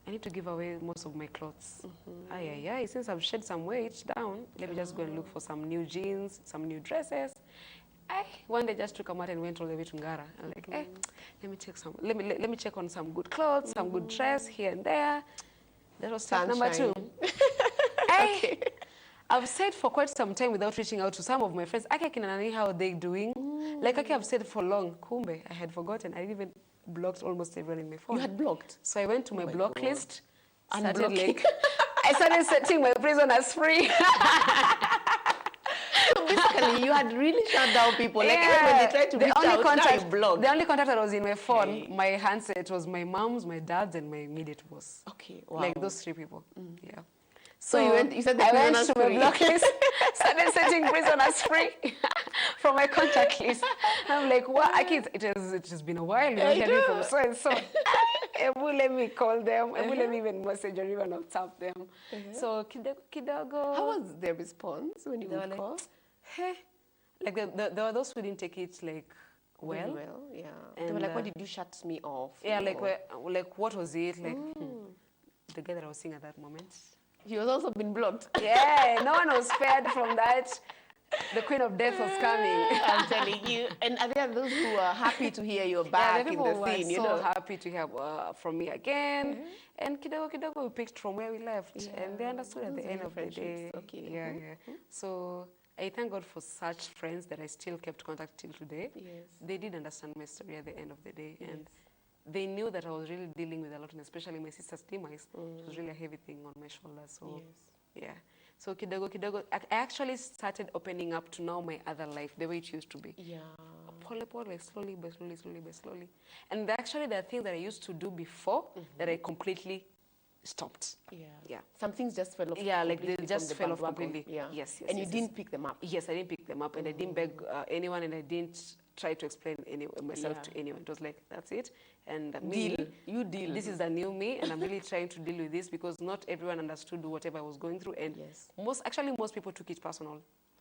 I need to give away most of my clothes. Since I've shed some weight down, let me just go and look for some new jeans, some new dresses. One day just took a mat and went all the way to Ngara. I'm like, let me check on some good clothes, some good dress here and there. That was step number 2. Okay. I've said for quite some time without reaching out to some of my friends, Ake kinanani, how are they doing? Like Ake, I've said for long, kumbe, I had forgotten. I even blocked almost everyone in my phone. You had blocked. So I went to my block God. list, started Unblocking. like, I started setting my prisoners free. So basically, you had really shut down people. Like even when they tried to reach out, now you blocked. The only contact that was in my phone, my handset, was my mom's, my dad's, and my immediate boss. Okay, wow. Like those 3 people. Yeah. So you said the I went prisoners to my free. block list, started setting prisoners free from my contact list. I'm like, what? It has been a while. You don't hear me from so and so. Ebu, let me call them. Ebu, let me even message or even WhatsApp them. So kidogo. How was their response when you They were would like, call? hey, like there were those who didn't take it like well. Well, yeah. They And, were like, why did you shut me off? Yeah, You know? like what was it? Like the guy that I was seeing at that moment. He was also been blocked. Yeah, no one was spared from that. The queen of death was coming. I'm telling you. And are there those who are happy to hear you're Yeah, back the in people the were scene, so you know? happy to hear from me again. And kidogo we picked from where we left. Yeah, And they understood at those the end real of the friendships. day. Okay. Yeah, yeah. So I thank God for such friends that I still kept contact till today. Yes. They did understand my story at the end of the day. And they knew that I was really dealing with a lot, and especially my sister's demise. It was really a heavy thing on my shoulders. So, yeah. So kidogo, I actually started opening up to now my other life, the way it used to be. Yeah. Pole, slowly, by slowly. And actually, there are things that I used to do before that I completely stopped. Yeah. Yeah. Some things just fell off. Yeah, like they completely just from the fell off bandwagon. completely. Yeah. Yes. And you didn't pick them up. Yes, I didn't pick them up, and I didn't beg anyone, and I didn't try to explain myself Yeah. to anyone. It was like, that's it. And Deal. You deal. This is the new me, and I'm really trying to deal with this because not everyone understood whatever I was going through, and Yes. most people took it personal.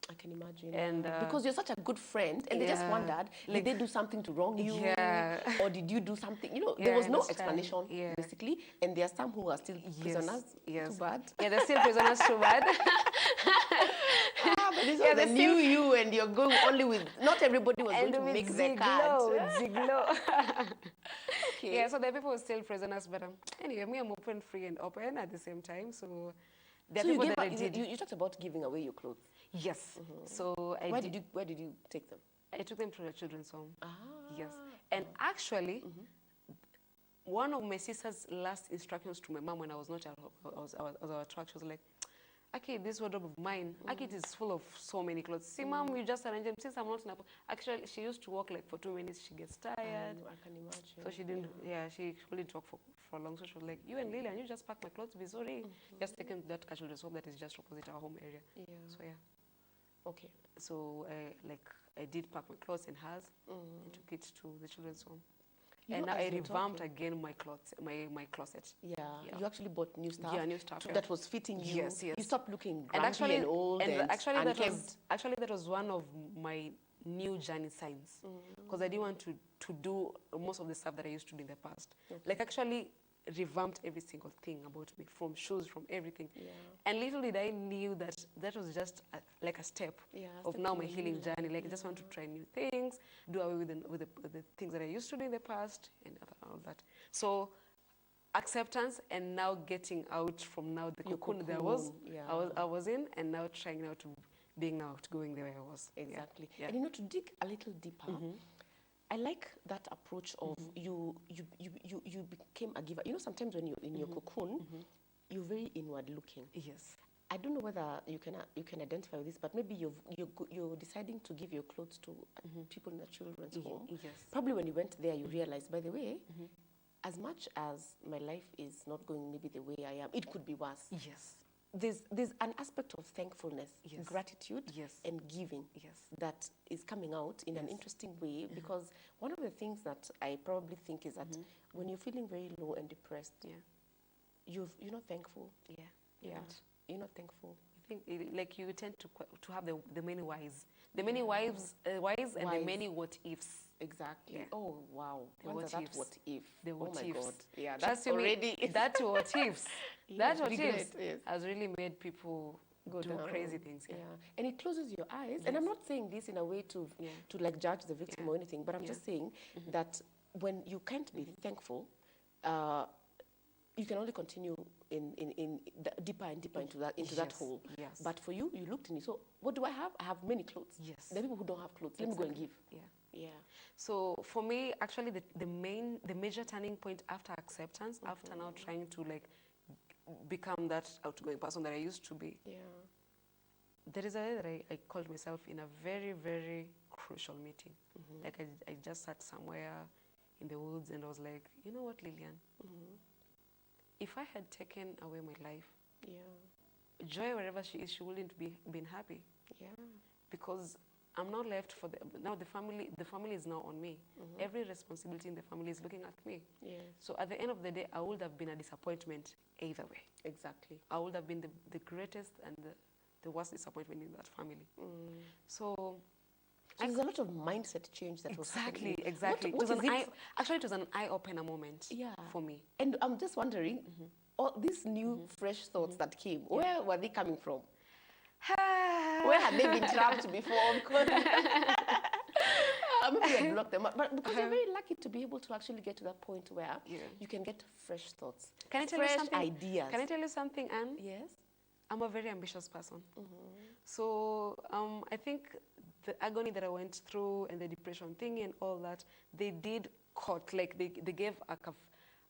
I can imagine. And, because you're such a good friend, and they just yeah, wondered, did they do something to wrong you? Yeah. Or did you do something? You know, Yeah, there was I no understand. explanation, Yeah. basically. And there are some who are still prisoners. Yes. Too bad. Yeah, they're still prisoners. Too bad. But this Yeah, was a they new you, and you're going only with, not everybody was going to with make the cut. Ziglo. Okay. Yeah, so the people were still prisoners, but anyway, me, I'm open, free, and open at the same time. So there are So you, people gave that I up, did. you talked about giving away your clothes. Yes. So Where did you take them? I took them to the children's home. Ah. Yes. And actually, one of my sister's last instructions to my mom when I was not at home, I was at work, she was like, "Okay, this wardrobe of mine, Aki, it is full of so many clothes. See, mom, you just arrange them. Since I'm not in a... Actually, she used to walk like for 2 minutes. She gets tired. I can imagine. So she didn't, she couldn't talk for long. So she was like, you and Lillian, you just pack my clothes, be sorry. Just take them to that casual dress home that is just opposite our home area. Yeah. So yeah. Okay. So I did pack my clothes and hers and took it to the children's home. You And know, now as I you're revamped talking- again my clothes, my closet. Yeah. Yeah. You actually bought new stuff. Yeah, new stuff, yeah. That was fitting you. Yes, yes. You stopped looking And grumpy and old and actually that unkempt. was one of my new journey signs, because I didn't want to do most of the stuff that I used to do in the past. Like actually revamped every single thing about me, from shoes, from everything. Yeah. And little did I knew that that was just like a step Yeah, of step now to my a healing new journey. Like I just want to try new things, do away with the things that I used to do in the past, and all that. So acceptance, and now getting out from now the Your cocoon that I was, cocoon, yeah. I was in, and now trying now to being out, going the way I was. Yeah. Exactly. Yeah. And you know, to dig a little deeper, I like that approach of you became a giver. You know, sometimes when you're in your cocoon, you're very inward looking. Yes. I don't know whether you can identify with this, but maybe you're deciding to give your clothes to people in a children's home. Yes. Probably when you went there, you realized, by the way, as much as my life is not going maybe the way I am, it could be worse. Yes. There's an aspect of thankfulness, Yes. gratitude, Yes. and giving Yes. that is coming out in an interesting way, because one of the things that I probably think is that when you're feeling very low and depressed, Yeah. you're not thankful. Yeah. Yeah, And you're not thankful. I think like you tend to have the many whys, the many whys and Whys. the many what ifs. Exactly. Yeah. Oh wow. The Wonder what that ifs. what if. The what oh my ifs. God. Yeah, Trust that's you me, already that what ifs. Yes, That what regret, ifs yes. has really made people Go do down. crazy things. Yeah. Yeah. And it closes your eyes. And I'm not saying this in a way to like judge the victim or anything, but I'm just saying that when you can't be thankful, you can only continue deeper and deeper into that Yes, hole. yes. But for you, you looked in it. So what do I have? I have many clothes. Yes. There are people who don't have clothes. Let me go and give. Yeah. Yeah. So for me, actually, the major turning point after acceptance, after now trying to like become that outgoing person that I used to be, Yeah. there is a day that I called myself in a very, very crucial meeting. Like I just sat somewhere in the woods and I was like, you know what, Lillian? If I had taken away my life, Yeah. Joy, wherever she is, she wouldn't be been happy, Yeah. because I'm now left for now the family is now on me. Every responsibility in the family is looking at me. Yes. So at the end of the day, I would have been a disappointment either way. Exactly. I would have been the greatest and the worst disappointment in that family. So So there's a lot of mindset change that was happening. exactly. What It was is it? actually, it was an eye-opener moment Yeah. for me. And I'm just wondering, all these new fresh thoughts that came, where were they coming from? Where had they been trapped before? Because maybe I blocked them up. But because you're very lucky to be able to actually get to that point where you can get fresh thoughts, Can I tell fresh you something? ideas. Can I tell you something, Anne? Yes. I'm a very ambitious person. So I think the agony that I went through and the depression thing and all that, they did cut, like they gave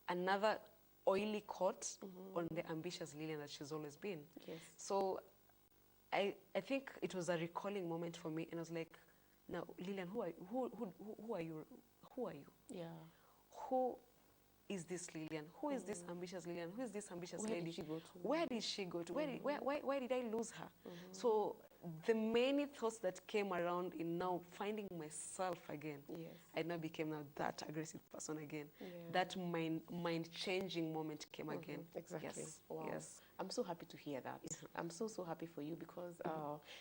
another oily coat on the ambitious Lillian that she's always been. Yes. So I think it was a recalling moment for me, and I was like, now Lillian, who are you? Who are you? Yeah. Who is this Lillian? Who is this ambitious Lillian? Who is this ambitious Where lady? did she go to? Where did she go to? Why did I lose her? So the many thoughts that came around in now finding myself again, Yes. I now became now that aggressive person again. Yeah. That mind-changing moment came again. Exactly. Yes. Wow. Yes. I'm so happy to hear that. I'm so happy for you because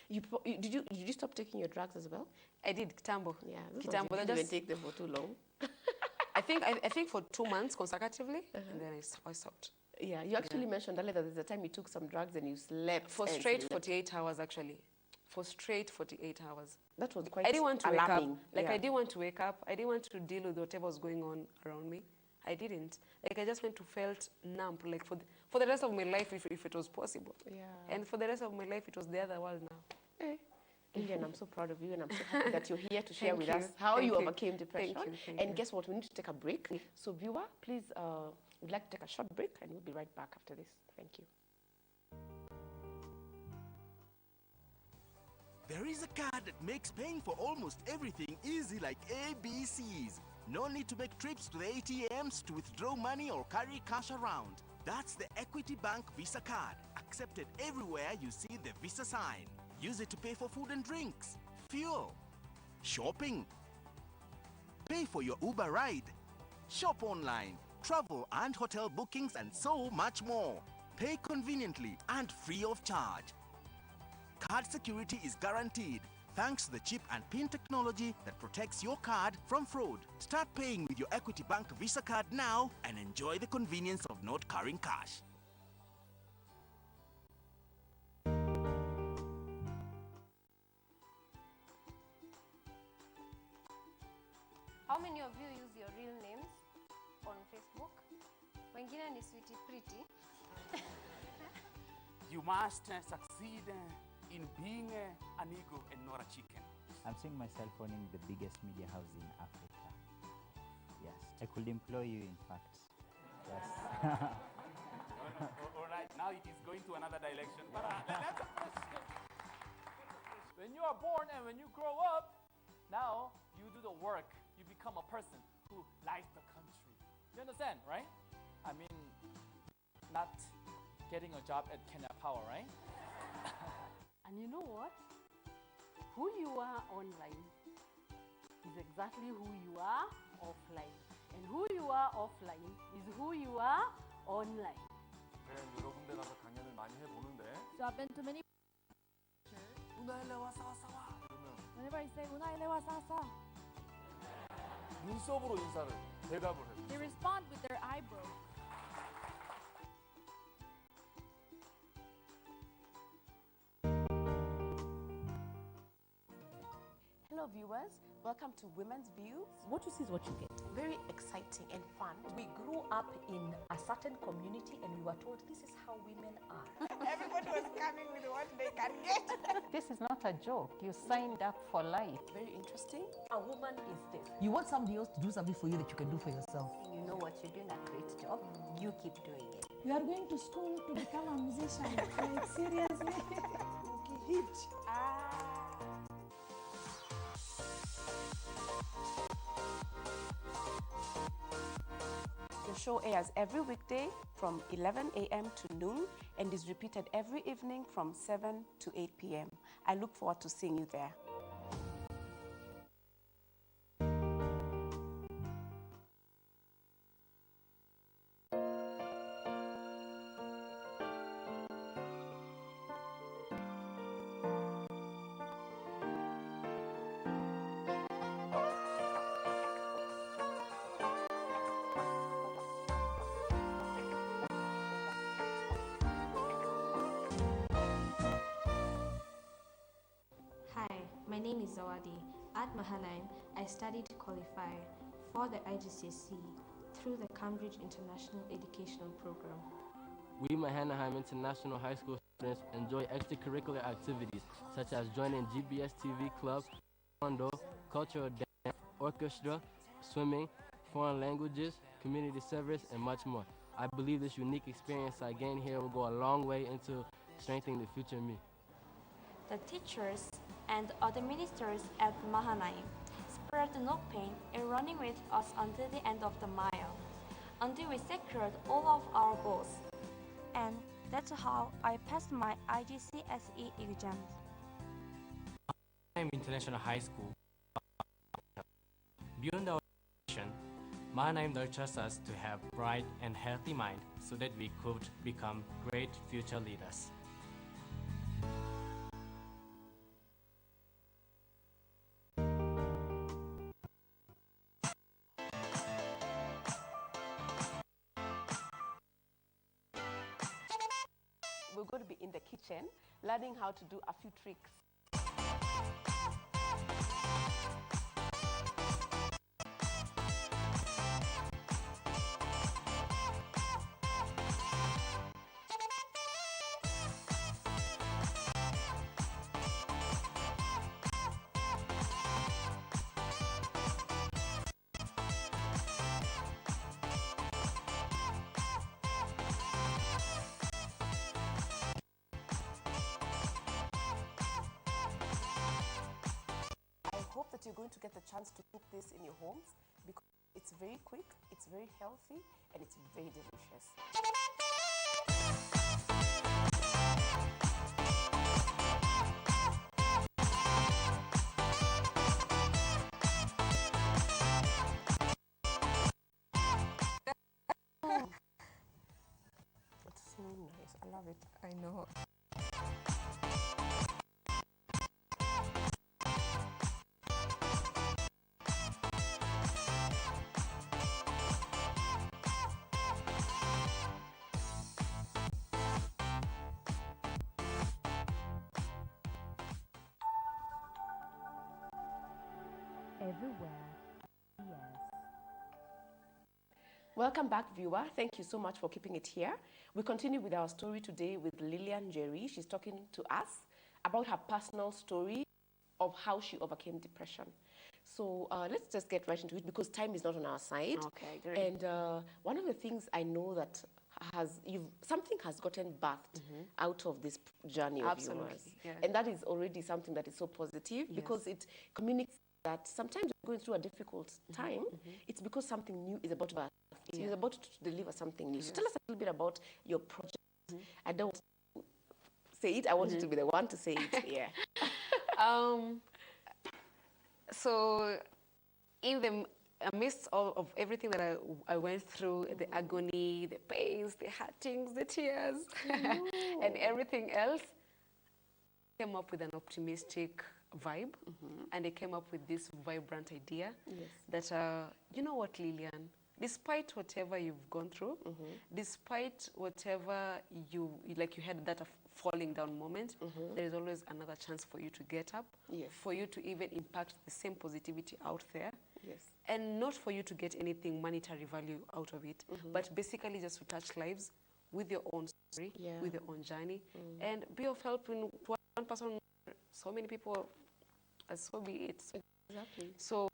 did you stop taking your drugs as well? I did Kitambo. Yeah. Those ones Kitambo. you That didn't even just, take them for too long. I think for 2 months consecutively, and then I stopped. Yeah. You actually mentioned earlier that there's a time you took some drugs and you slept For and straight slept. 48 hours, actually. For straight 48 hours. That was quite I didn't want to alarming. wake up. Like, Yeah. I didn't want to wake up. I didn't want to deal with whatever was going on around me. I didn't. Like, I just went to felt numb, like, for the rest of my life, if it was possible. Yeah. And for the rest of my life, it was the other world now. Eh. Lillian, I'm so proud of you, and I'm so happy that you're here to share Thank with you. us how Thank you you. overcame depression. Thank And you. guess what? We need to take a break. So, viewer, please, we'd like to take a short break, and we'll be right back after this. Thank you. There is a card that makes paying for almost everything easy like ABCs. No need to make trips to the ATMs to withdraw money or carry cash around. That's the Equity Bank Visa card, accepted everywhere you see the Visa sign. Use it to pay for food and drinks, fuel, shopping, pay for your Uber ride, shop online, travel and hotel bookings, and so much more. Pay conveniently and free of charge. Card security is guaranteed thanks to the chip and PIN technology that protects your card from fraud. Start paying with your Equity Bank Visa card now and enjoy the convenience of not carrying cash. How many of you use your real names on Facebook? Wengine ni Sweetie Pretty. You must succeed in being an eagle and not a chicken. I'm seeing myself owning the biggest media house in Africa. Yes, I could employ you, in fact. Yes. All right, now it is going to another direction. But that's a question. When you are born and when you grow up, now you do the work. You become a person who likes the country. You understand, right? I mean, not getting a job at Kenya Power, right? And you know what? Who you are online is exactly who you are offline. And who you are offline is who you are online. 네, 여러 군데 가서 강연을 많이 해보는데 So I've been to many. 우나일레와 사와사와 이러면 Whenever I say "Unailewa sasa," 눈썹으로 인사를 대답을 해요. they respond with their eyebrow. Hello, viewers. Welcome to Women's View. What you see is what you get. Very exciting and fun. We grew up in a certain community and we were told this is how women are. Everybody was coming with what they can get. This is not a joke. You signed up for life. Very interesting. A woman is this. You want somebody else to do something for you that you can do for yourself. You know what, you're doing a great job. You keep doing it. You are going to school to become a musician. Like, seriously? Okay, hit. The show airs every weekday from 11 a.m. to noon and is repeated every evening from 7 to 8 p.m. I look forward to seeing you there. Hi, my name is Zawadi. At Mahanaim, I studied to qualify for the IGCSE through the Cambridge International Educational Program. We Mahanaim International High School students enjoy extracurricular activities such as joining GBS TV Club, Taekwondo, cultural dance, orchestra, swimming, foreign languages, community service, and much more. I believe this unique experience I gained here will go a long way into strengthening the future me. The teachers and other ministers at Mahanaim spared no pain in running with us until the end of the mile, until we secured all of our goals. And that's how I passed my IGCSE exams. Mahanaim International High School. Beyond our education, Mahanaim nurtures us to have bright and healthy mind so that we could become great future leaders. We're going to be in the kitchen learning how to do a few tricks. you're going to get the chance to cook this in your homes because it's very quick, it's very healthy, and it's very delicious. It's so nice. I love it. I know. Everywhere, yes. Welcome back, viewer. Thank you so much for keeping it here. We continue with our story today with Lillian Jerry. She's talking to us about her personal story of how she overcame depression. So let's just get right into it because time is not on our side. Okay, great. And one of the things I know that something has gotten birthed out of this journey of Absolutely, yours. yeah. And that is already something that is so positive because it communicates that sometimes you're going through a difficult time, it's because something new is about to birth. You're about to deliver something new. So tell us a little bit about your project. I don't want to say it, I want you to be the one to say it. Yeah. So in the amidst of everything that I went through, the agony, the pains, the hurtings, the tears, and everything else, I came up with an optimistic vibe, and I came up with this vibrant idea that, you know what, Lillian, despite whatever you've gone through, despite whatever you had that falling down moment, there is always another chance for you to get up, for you to even impact the same positivity out there. Yes. And not for you to get anything monetary value out of it, but basically just to touch lives with your own story, with your own journey, and be of help in one person, so many people, as so be it. Exactly. So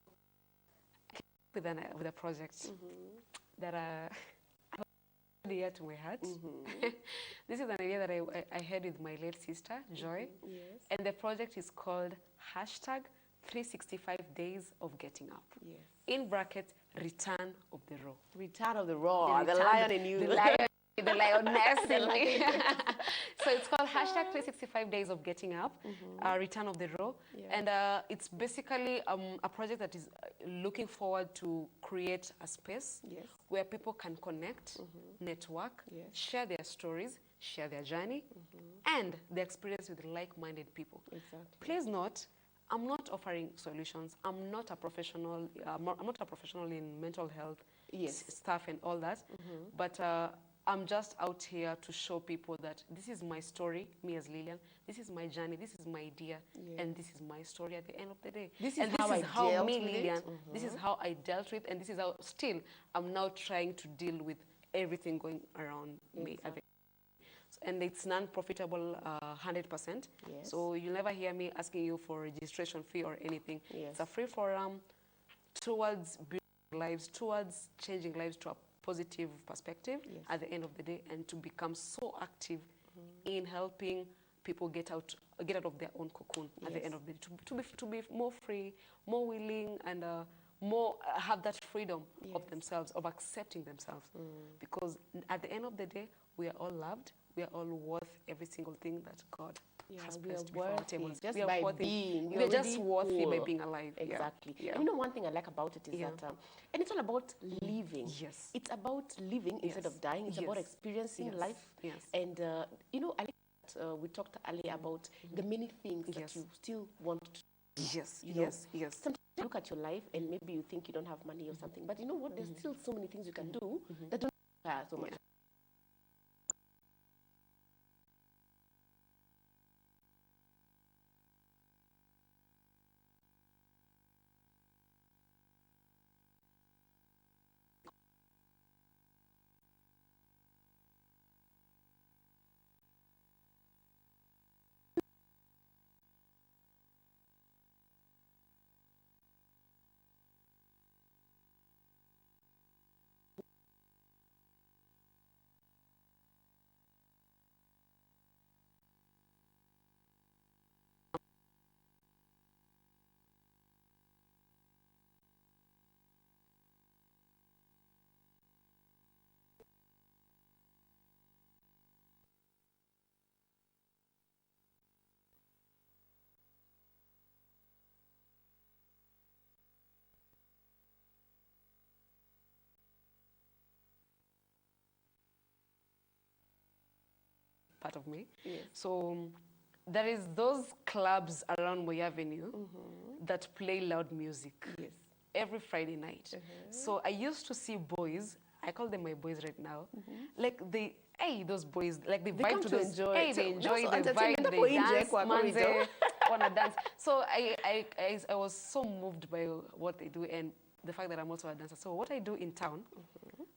I came up with a project that dear to my heart. This is an idea that I had with my late sister, Joy. Yes. And the project is called hashtag 365 days of getting up. Yes. In brackets, return of the raw. Return of the raw, the lion in you. The lion, the lioness in me. So it's called hashtag 365 days of getting up, return of the raw. And it's basically a project that is looking forward to create a space where people can connect, network, share their stories, share their journey, and their experience with like-minded people. Exactly. Please note, I'm not offering solutions. I'm not a professional. I'm not a professional in mental health stuff and all that. But I'm just out here to show people that this is my story, me as Lillian. This is my journey. This is my idea, and this is my story. At the end of the day, this is how me, Lillian. This is how I dealt with, and this is how still I'm now trying to deal with everything going around me. At the and it's non-profitable 100%. So you'll never hear me asking you for registration fee or anything. It's a free forum towards building lives, towards changing lives to a positive perspective at the end of the day, and to become so active in helping people get out of their own cocoon at the end of the day, to be more free, more willing, and more have that freedom of themselves, of accepting themselves. Because at the end of the day, we are all loved. We are all worth every single thing that God has placed before our tables. Just we are by worthy. being. We are just worthy by being alive. Exactly. Yeah. And you know, one thing I like about it is that, and it's all about living. Yes. It's about living instead of dying. It's about experiencing life. Yes. And, you know, I like that we talked earlier about the many things that you still want to do. Yes, you know? yes. Sometimes you look at your life and maybe you think you don't have money or something, but you know what? There's still so many things you can do that don't require so much. part of me. Yes. So there is those clubs around Moi Avenue that play loud music every Friday night. So I used to see boys, I call them my boys right now, like those boys, like they vibe come to those, enjoy. they So enjoy, also they entertainment vibe, hapo they nje dance, kwa corridor. manze, wanna dance. So I was so moved by what they do and the fact that I'm also a dancer. So what I do in town,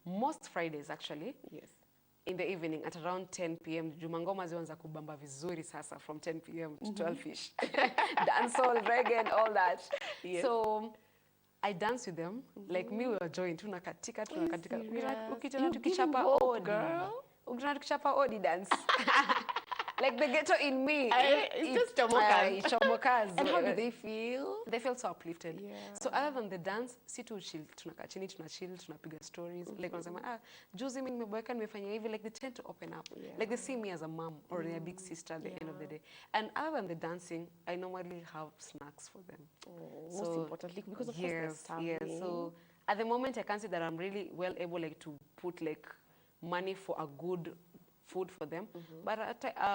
most Fridays actually, in the evening at around 10 p.m. Jumangoma ziwanza kubamba vizuri sasa from 10 p.m. to 12ish. Dancehall, reggae and all that. Yes. So I dance with them. Like me, we were joined. Tunakatika. Ukitona tukichapa odi. Girl. Ukitona tukichapa odi dance. Like the ghetto in me. It's just chomokas. Chomokas. And how do they feel? They feel so uplifted. Yeah. So other than the dance, si tu chill, tunakaa chini, tunachill, tunapiga stories. Like wanasema, juzi mimi nimeboeka nimefanya hivi. Like they tend to open up. Yeah. Like they see me as a mom or a big sister at the end of the day. And other than the dancing, I normally have snacks for them. Most importantly, because of course they're starving. So at the moment, I can say that I'm really well able like to put like money for a good food for them, but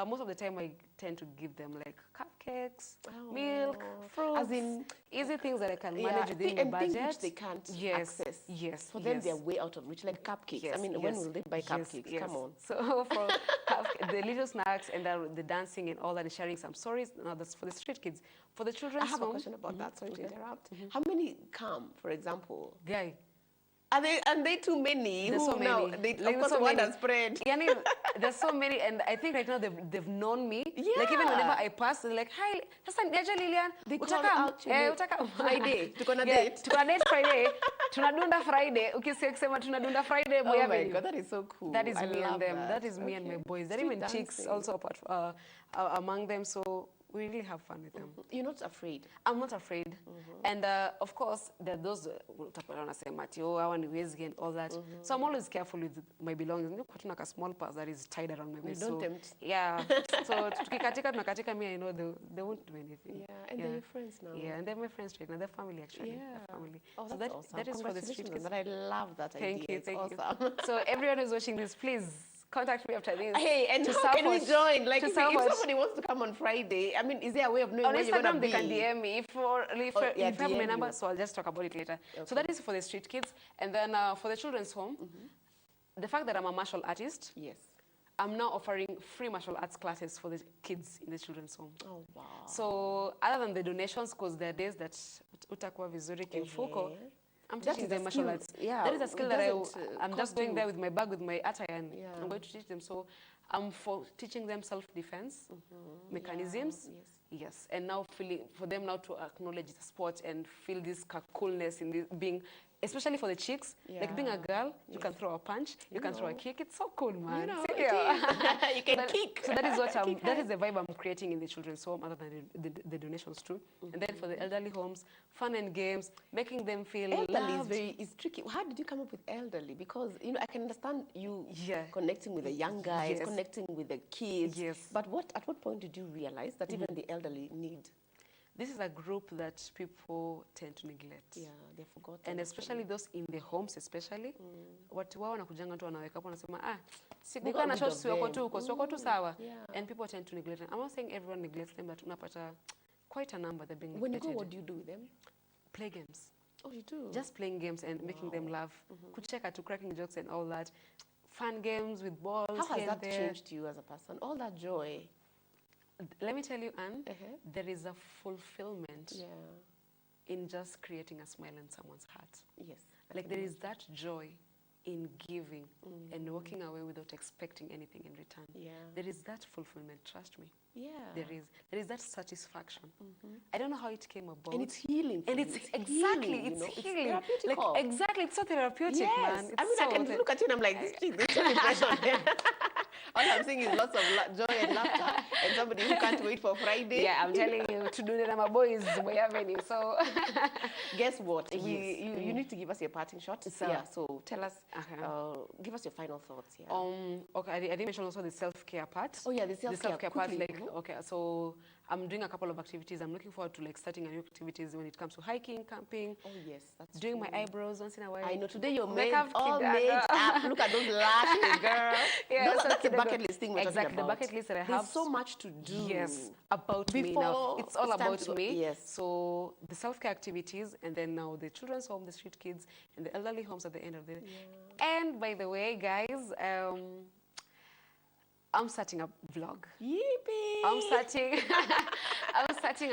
most of the time I tend to give them like cupcakes, milk, fruits, as in easy things that I can manage within the budget. Things which they can't access. Yes, for them they're way out of reach, like cupcakes. I mean, when will they buy cupcakes? Come on. So for the little snacks and the dancing and all that, and sharing some stories. Now that's for the street kids. For the children, I have a question about that. Sorry to interrupt. How many come, for example? Guy. Are they too many? There's who so now? many. They, Like, of course, so one many. has spread. Yani, there's so many, and I think right now they've known me. Like even whenever I pass, they're like, "Hi, sasa niaje Lilian? They call Utaka out you. utaka Friday. Tuko na Yeah, date. tuko na date Friday. Tunadunda Friday. Ukisikia kusema tunadunda Friday. Oh my God, that is so cool. That is I me love and them. that. That is me and my boys. There are Street even chicks dancing. also apart among them. So we really have fun with them. You're not afraid? I'm not afraid. And of course, there are those utapata wanasema ati hawa ni wezi and all that. So I'm always careful with my belongings. Niko tuna ka small purse that is tied around my waist. don't So, tempt. yeah. So tunakatika me, I know they won't do anything. Yeah, and they're your friends now. Yeah, and they're my friends right now. They're family actually. Yeah. They're family. Oh, So that's awesome. that is for the street kids. Congratulations on that. I love that Thank idea. you, It's thank awesome. you. So everyone who's watching this, please contact me after this. Hey, and to how can we support- join? Like, to if support- somebody wants to come on Friday, I mean, is there a way of knowing on where you're going Instagram, to they be? can DM me if yeah, you have my DM number. you. So I'll just talk about it later. So that is for the street kids, and then for the children's home, the fact that I'm a martial artist. Yes. I'm now offering free martial arts classes for the kids in the children's home. Oh, wow. So other than the donations, because there are days that utakuwa vizuri kimfuko, I'm That teaching is a them martial skill. arts. Yeah, That is a skill it that doesn't, I'm cost just going you. there with my bag, with my attire, and Yeah. I'm going to teach them. So I'm for teaching them self-defense mechanisms. Yes, and now for them now to acknowledge the sport and feel this coolness in this being, especially for the chicks. Like being a girl, you can throw a punch, you can throw a kick. It's so cool, man. know, See it there? is. You can kick. So that is what Kick that high. is the vibe I'm creating in the children's home, other than the donations too. And then for the elderly homes, fun and games, making them feel Elderly loved. is tricky. How did you come up with elderly? Because, you know, I can understand you connecting with the young guys, Yes. connecting with the kids. Yes. But at what point did you realize that even the elderly need? This is a group that people tend to neglect. Yeah, they're forgotten. And especially those in the homes especially. Watu wao wanakujanga tu wanaweka hapo wanasema They sikukaa got na rid shots of si wako them. tu huko, si wako tu sawa. Yeah. And people tend to neglect them. I'm not saying everyone neglects them, but unapata quite a number that being When you go, neglected. what do you do with them? Play games. Oh, you do? Just playing games and making them laugh. Kucheka to cracking jokes and all that. Fun games with balls. How has here and that there. changed you as a person? All that joy. Let me tell you, Anne, there is a fulfillment in just creating a smile in someone's heart. Yes. Like there is that joy in giving and walking away without expecting anything in return. Yeah. There is that fulfillment, trust me. Yeah. There is that satisfaction. I don't know how it came about. And it's healing for And you. it's It's exactly, healing, you it's know, it's healing. therapeutical. Like exactly, it's so therapeutic, Yes. man. I mean, It's I can so look at you and I'm like, this chick, there's no depression. All I'm seeing is lots of joy and laughter and somebody who can't wait for Friday. Yeah, I'm telling you, to do that, my boys, Moi Avenue. So, guess what? Yes. You need to give us your parting shot. So- Yeah, so tell us, give us your final thoughts here. Okay, I didn't mention also the self-care part. Oh, yeah, the self-care. part, Quickly. like, okay, so I'm doing a couple of activities. I'm looking forward to like starting a new activities when it comes to hiking, camping. Oh yes, that's doing true. my eyebrows once in a while. I know today you're Makeup all kid, made up. Look at those lashes, girl. Yeah, Those, so that's the kid, bucket list thing we're exactly, talking about. the bucket list that I have. There's so much to do. Yes, about me now. Before It's all it's time about to go- me. yes. So the self-care activities, and then now the children's home, the street kids, and the elderly homes at the end of the day. And by the way, guys, I'm starting a vlog. Yippee! I'm starting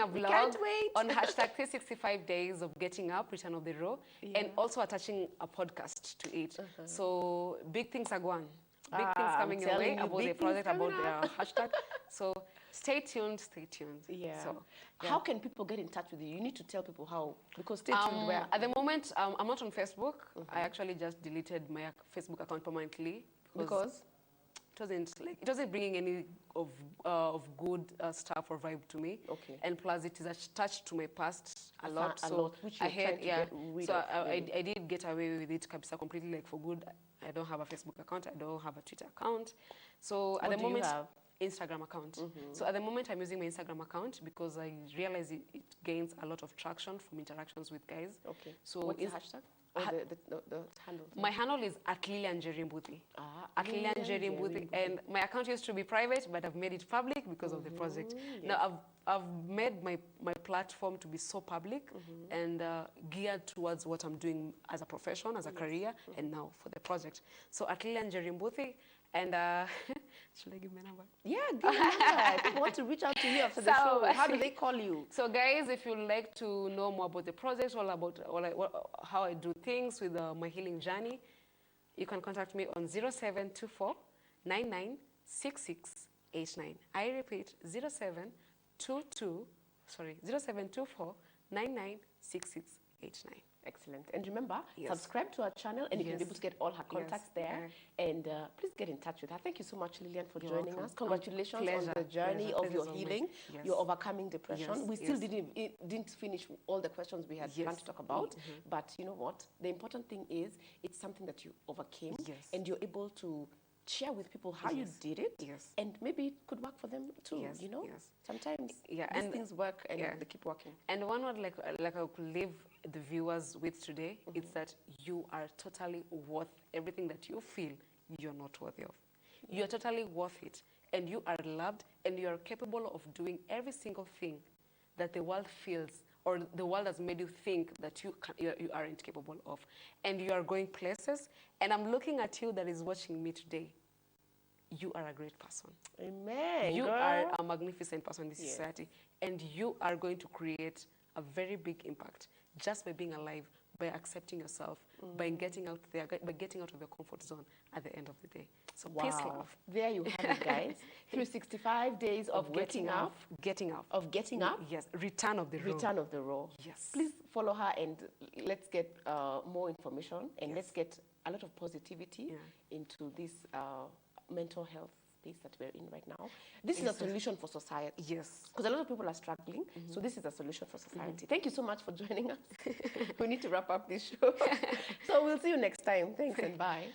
a vlog can't wait. on hashtag 365 days of getting up, return of the row, and also attaching a podcast to it. So big things are going. Big things I'm coming your way telling you, about big the project, things about coming the hashtag. So stay tuned, stay tuned. Yeah. So, How can people get in touch with you? You need to tell people how, because stay tuned where? At the moment, I'm not on Facebook. I actually just deleted my Facebook account permanently Because? it wasn't bringing any of good stuff or vibe to me. Okay. And plus, it is attached to my past a lot. A So lot, which you're I had, trying to get rid so of, I did get away with it kabisa completely, like for good. I don't have a Facebook account. I don't have a Twitter account. So at What the do you moment, have? Instagram account. So at the moment, I'm using my Instagram account because I realize it gains a lot of traction from interactions with guys. Okay. So What's the it's- hashtag? Or the handle? My handle is at Lilian Jerimbuthi. At Lilian Lilian Jerimbuthi. Jerimbuthi. And my account used to be private, but I've made it public because of the project. yes. Now, I've made my platform to be so public and geared towards what I'm doing as a profession, as a career, and now for the project. So at Lilian Jerimbuthi, and should I give my number? Yeah, give me number. People want to reach out to you after the show. How do they call you? So guys, if you'd like to know more about the project, or about how I do things with my healing journey, you can contact me on 0724 996689. I repeat, 0724 996689. Excellent. And remember, subscribe to our channel and you can be able to get all her contacts there. And please get in touch with her. Thank you so much, Lilian, for joining us. Congratulations on the journey of your healing. You're overcoming depression. We still didn't finish all the questions we had planned to talk about. But you know what? The important thing is it's something that you overcame and you're able to share with people how you did it, and maybe it could work for them too. You know, sometimes these things work and they keep working. And one word like I could leave the viewers with today is that you are totally worth everything that you feel you're not worthy of. You're totally worth it, and you are loved, and you are capable of doing every single thing that the world feels or the world has made you think that you aren't capable of. And you are going places, and I'm looking at you that is watching me today. You are a great person. Amen. You girl. are a magnificent person in this society, and you are going to create a very big impact just by being alive, by accepting yourself, by getting out there, by getting out of your comfort zone at the end of the day. So peace, love. There you have it, guys. 365 days of getting up. Of getting up. Yes. Return of the row. Return of the row. Yes. Please follow her and let's get more information and let's get a lot of positivity into this mental health space that we're in right now. This is a solution for society. Yes. Because a lot of people are struggling, so this is a solution for society. Thank you so much for joining us. We need to wrap up this show. So we'll see you next time. Thanks and bye.